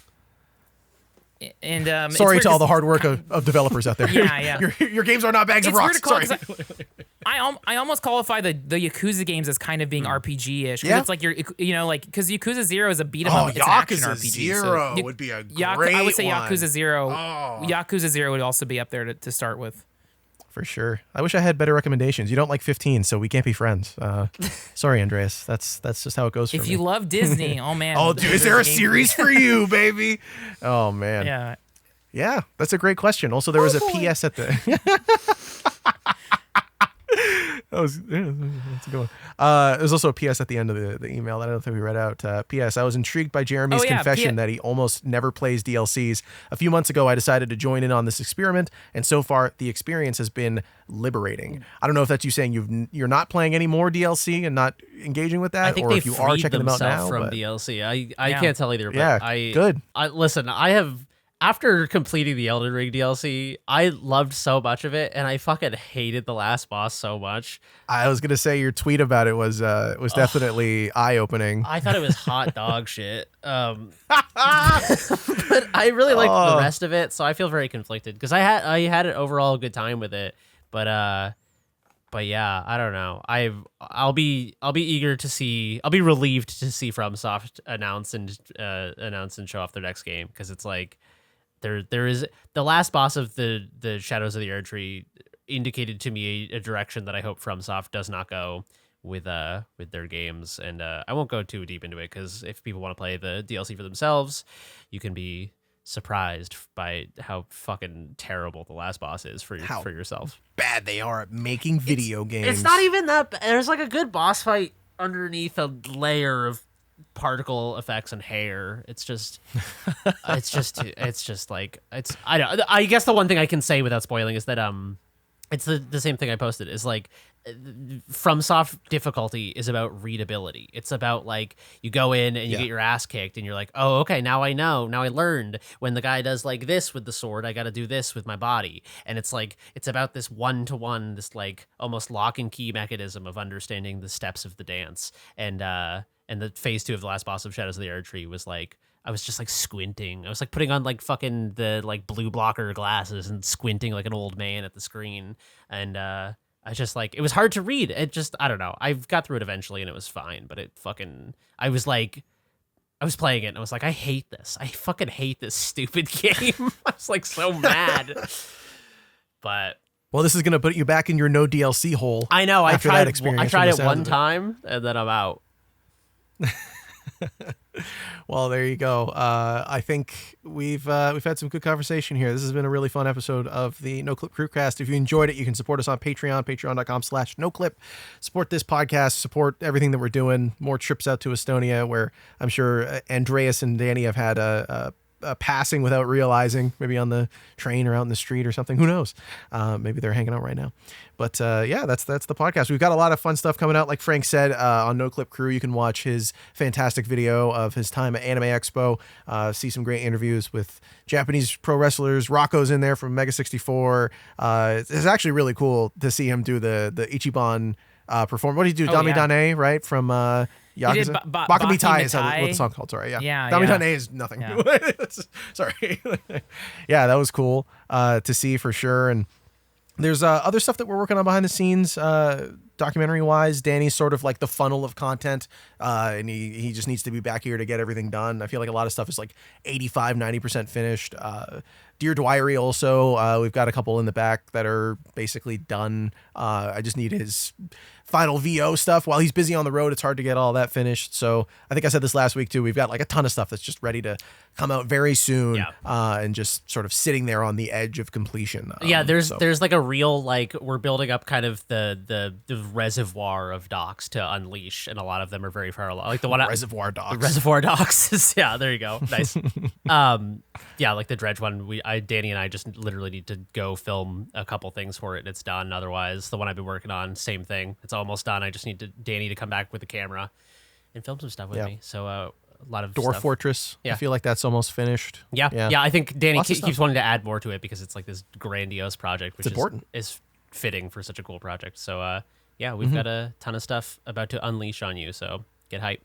And it's Sorry weird to all 'cause the hard work of developers out there. Yeah. Your games are not bags of It's weird rocks. to call Sorry. it 'cause I almost qualify the Yakuza games as kind of being RPG-ish. Yeah. It's like because Yakuza 0 is a beat 'em up. It's an action Yakuza RPG. 0 so would be a I great would say one. Yakuza 0. Oh. Yakuza 0 would also be up there to start with. For sure. I wish I had better recommendations. You don't like 15, so we can't be friends. Sorry, Andreas. That's just how it goes for If me. you love Disney, oh man. Oh, dude, is there a Game- series for you, baby? Oh, man. Yeah. Yeah, that's a great question. Also, there was a PS at the. That's a good one. There's also a PS at the end of the email that I don't think we read out. PS, I was intrigued by Jeremy's confession that he almost never plays DLCs. A few months ago, I decided to join in on this experiment, and so far, the experience has been liberating. I don't know if that's you saying you're not playing any more DLC and not engaging with that, I think or they if you are checking them out now. from but- DLC. I Yeah. can't tell either. But Yeah, good. Listen, I have. After completing the Elden Ring DLC, I loved so much of it, and I fucking hated the last boss so much. I was gonna say your tweet about it was definitely eye opening. I thought it was hot dog shit. But I really liked the rest of it, so I feel very conflicted because I had an overall good time with it. But yeah, I don't know. I'll be eager to see. I'll be relieved to see FromSoft announce and show off their next game, because it's like. There is the last boss of the Shadows of the Erdtree indicated to me a direction that I hope FromSoft does not go with their games, and I won't go too deep into it, because if people want to play the DLC for themselves, you can be surprised by how fucking terrible the last boss is for yourself. Bad they are at making video games. It's not even that. There's like a good boss fight underneath a layer of particle effects and hair. I guess the one thing I can say without spoiling is that it's the same thing I posted, is like FromSoft difficulty is about readability. It's about like you go in and you get your ass kicked and you're like, oh, okay, now I know. Now I learned when the guy does like this with the sword, I got to do this with my body. And it's like, it's about this one-to-one, this like almost lock and key mechanism of understanding the steps of the dance. And the phase 2 of the last boss of Shadows of the Erdtree was like, I was just like squinting. I was like putting on like fucking the like blue blocker glasses and squinting like an old man at the screen. And I just like, it was hard to read. It just, I don't know. I got through it eventually and it was fine. But I was playing it and I was like, I hate this. I fucking hate this stupid game. I was like so mad. But Well, this is gonna put you back in your no DLC hole. I know. I after that tried experience, it from the sounds one of it. time and then I'm out. Well, there you go. I think we've had some good conversation here. This has been a really fun episode of the Noclip Crewcast. If you enjoyed it, you can support us on Patreon, patreon.com/Noclip. Support this podcast, support everything that we're doing. More trips out to Estonia, where I'm sure Andreas and Danny have had a passing without realizing, maybe on the train or out in the street or something. Who knows? Maybe they're hanging out right now. But yeah, that's the podcast. We've got a lot of fun stuff coming out. Like Frank said, on Noclip Crew, you can watch his fantastic video of his time at Anime Expo. See some great interviews with Japanese pro wrestlers. Rocco's in there from Mega 64. It's actually really cool to see him do the Ichiban perform. What did he do? Oh, Dami yeah. Dane, right? From Yakuza. Baki Tai is Mitai. what the song's called. Sorry, yeah. Yeah, Dami yeah. Dane is nothing. Yeah. Sorry. Yeah, that was cool to see for sure. And there's other stuff that we're working on behind the scenes, documentary wise. Danny's sort of like the funnel of content, and he just needs to be back here to get everything done. I feel like a lot of stuff is like 85-90% finished. Dear Dwyery also, we've got a couple in the back that are basically done. I just need his final VO stuff. While he's busy on the road, it's hard to get all that finished. So I think I said this last week too. We've got like a ton of stuff that's just ready to come out very soon, and just sort of sitting there on the edge of completion. There's like a real, like, we're building up kind of the reservoir of docs to unleash, and a lot of them are very far along. Like the one Reservoir Docs. Reservoir Docs. Yeah, there you go. Nice. Like the Dredge one, Danny and I just literally need to go film a couple things for it, and it's done. Otherwise, the one I've been working on, same thing. It's almost done. I just need Danny to come back with the camera and film some stuff with me. So a lot of Door stuff. Fortress. I feel like that's almost finished. Yeah. I think Danny Lots of keeps stuff. wanting to add more to it because it's like this grandiose project, which It's important. is fitting for such a cool project. So we've got a ton of stuff about to unleash on you. So get hype.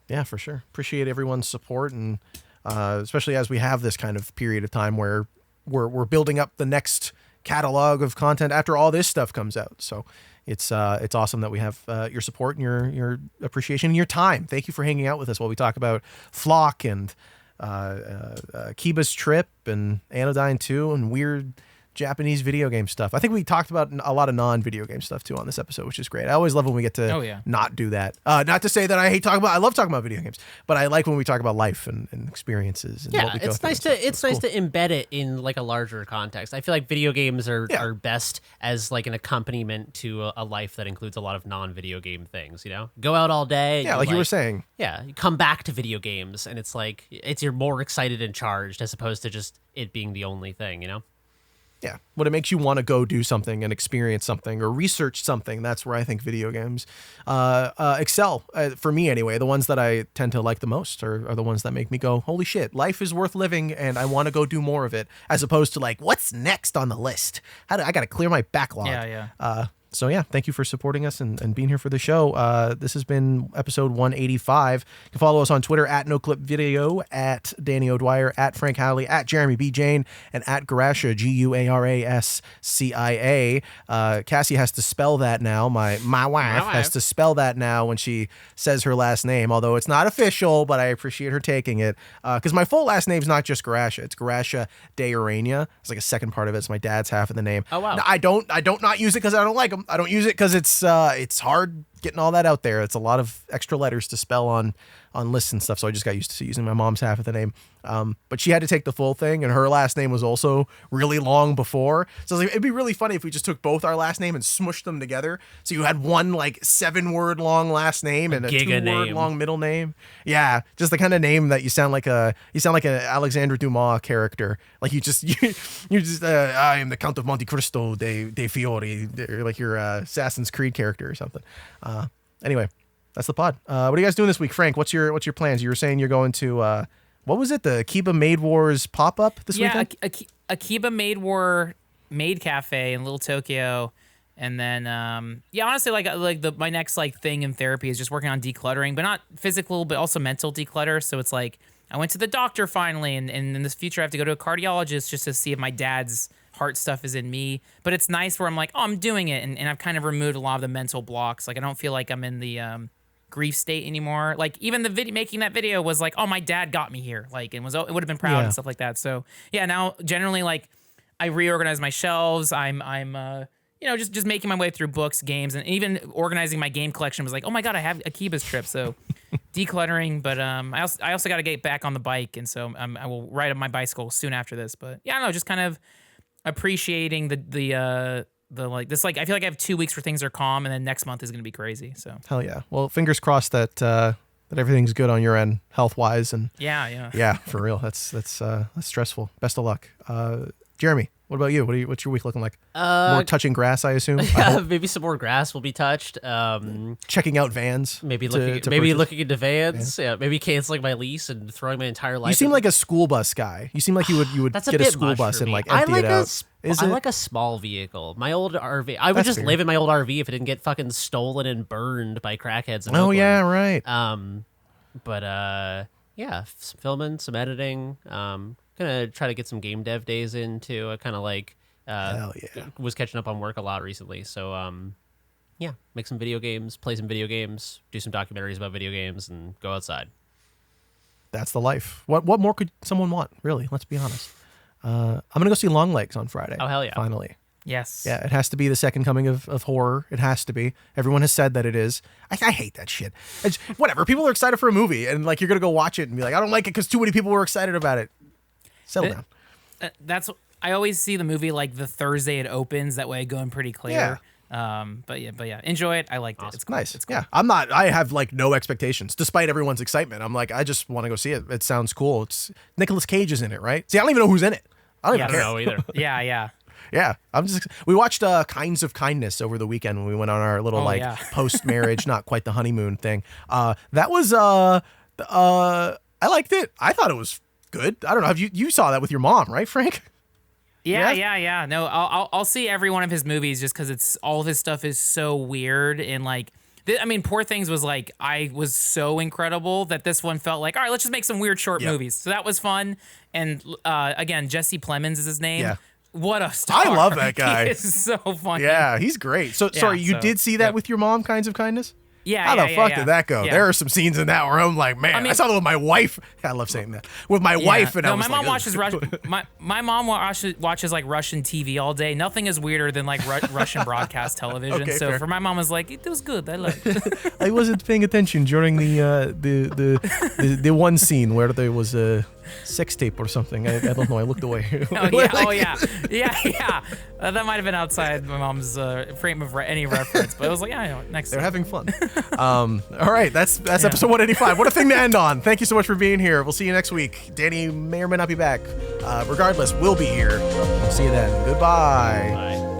Yeah, for sure. Appreciate everyone's support, and especially as we have this kind of period of time where we're building up the next catalog of content after all this stuff comes out. So it's awesome that we have your support and your appreciation and your time. Thank you for hanging out with us while we talk about Flock and Akiba's trip and Anodyne 2 and weird Japanese video game stuff. I think we talked about a lot of non-video game stuff too on this episode, which is great. I always love when we get to not do that. Not to say that I love talking about video games, but I like when we talk about life and experiences. And what we go it's through. nice to embed it in like a larger context. I feel like video games are best as like an accompaniment to a life that includes a lot of non-video game things. You know, go out all day. Yeah, like you were saying. Yeah, you come back to video games, and it's like you're more excited and charged as opposed to just it being the only thing. You know. Yeah, when it makes you want to go do something and experience something or research something, that's where I think video games excel. For me anyway, the ones that I tend to like the most are the ones that make me go, holy shit, life is worth living and I want to go do more of it, as opposed to like, what's next on the list? I got to clear my backlog. So yeah, thank you for supporting us and being here for the show. This has been episode 185. You can follow us on Twitter at Noclip Video, at Danny O'Dwyer, at Frank Howley, at Jeremy B. Jane, and at Garascia, Guarascia. Cassie has to spell that now. My wife has to spell that now when she says her last name, although it's not official, but I appreciate her taking it. Because my full last name's not just Garascia, it's Garascia de Urania. It's like a second part of it. It's my dad's half of the name. Oh, wow. Now, I don't not use it because I don't like them. I don't use it because it's hard getting all that out there. It's a lot of extra letters to spell on lists and stuff. So I just got used to using my mom's half of the name. But she had to take the full thing, and her last name was also really long before. So I was like, it'd be really funny if we just took both our last name and smushed them together. So you had one like 7-word long last name and a 2-word long middle name. Yeah, just the kind of name that you sound like an Alexandre Dumas character. Like you just I am the Count of Monte Cristo de Fiori, like your Assassin's Creed character or something. Anyway, that's the pod. What are you guys doing this week, Frank? What's your plans? You were saying you're going to what was it? The Akiba Maid Wars pop-up this weekend? Yeah, Akiba Maid War Maid Cafe in Little Tokyo. And then, honestly, my next thing in therapy is just working on decluttering, but not physical, but also mental declutter. So it's like I went to the doctor finally, and in this future I have to go to a cardiologist just to see if my dad's heart stuff is in me. But it's nice where I'm like, oh, I'm doing it, and I've kind of removed a lot of the mental blocks. Like I don't feel like I'm in the grief state anymore. Like even the making that video was like, oh, my dad got me here, like, and it would have been proud and stuff like that. So yeah, now generally like I reorganize my shelves. I'm just making my way through books, games, and even organizing my game collection was like, oh my god, I have Akiba's trip. So decluttering, but I also got to get back on the bike, and so I will ride on my bicycle soon after this. But yeah, I don't know, just kind of appreciating the like this. Like I feel like I have 2 weeks where things are calm, and then next month is going to be crazy. So hell yeah. Well, fingers crossed that everything's good on your end, health wise, and yeah, yeah, for real. That's stressful. Best of luck, Jeremy. What about you? What's your week looking like? More touching grass, I assume. Yeah, maybe some more grass will be touched. Checking out vans. Maybe to looking into vans. Yeah, maybe canceling my lease and throwing my entire life. You seem like a school bus guy. You seem like you would That's a get a bit school much bus for and me. like empty it out. I like a small vehicle. My old RV. I would That's just fair. live in my old RV if it didn't get fucking stolen and burned by crackheads. In Oh Oakland. yeah, right. Yeah, some filming, some editing. Gonna try to get some game dev days in too. I kind of like Hell yeah. was catching up on work a lot recently, so yeah, make some video games, play some video games, do some documentaries about video games, and go outside. That's the life. What more could someone want? Really? Let's be honest. I'm gonna go see Longlegs on Friday. Oh, hell yeah. Finally. Yes. Yeah, it has to be the second coming of horror. It has to be. Everyone has said that it is. I hate that shit. Whatever. People are excited for a movie, and like you're gonna go watch it and be like, I don't like it because too many people were excited about it. Settle down. I always see the movie like the Thursday it opens. That way I go in pretty clear. But yeah, enjoy it. I liked it. It's cool. Nice. It's cool. Yeah, I have like no expectations, despite everyone's excitement. I'm like, I just want to go see it. It sounds cool. It's Nicolas Cage is in it, right? See, I don't even know who's in it. I don't I even don't care. know either. Yeah. Yeah, we watched Kinds of Kindness over the weekend when we went on our little post-marriage, not quite the honeymoon thing. That was I liked it. I thought it was good. I don't know. You saw that with your mom, right, Frank? Yeah. No, I'll see every one of his movies just because it's all of his stuff is so weird and like. I mean, Poor Things was like, I was so incredible that this one felt like, all right, let's just make some weird short movies. So that was fun. And again, Jesse Plemons is his name. Yeah. What a star. I love that guy. He is so funny. Yeah, he's great. So, sorry, you did see that with your mom, Kinds of Kindness? Yeah. How the fuck did that go? Yeah. There are some scenes in that where I'm like, man, I saw that with my wife. I love saying that. With my wife, and I was my mom like, watches my mom watches like Russian TV all day. Nothing is weirder than like Russian broadcast television. Okay, so fair. for my mom, was like, it was good. I liked it. I wasn't paying attention during the one scene where there was a sex tape or something. I don't know. I looked away. Yeah. That might have been outside my mom's frame of any reference, but it was like, next. They're having fun. All right, that's episode 185. What a thing to end on. Thank you so much for being here. We'll see you next week. Danny may or may not be back. Regardless, we'll be here. We'll see you then. Goodbye. Bye.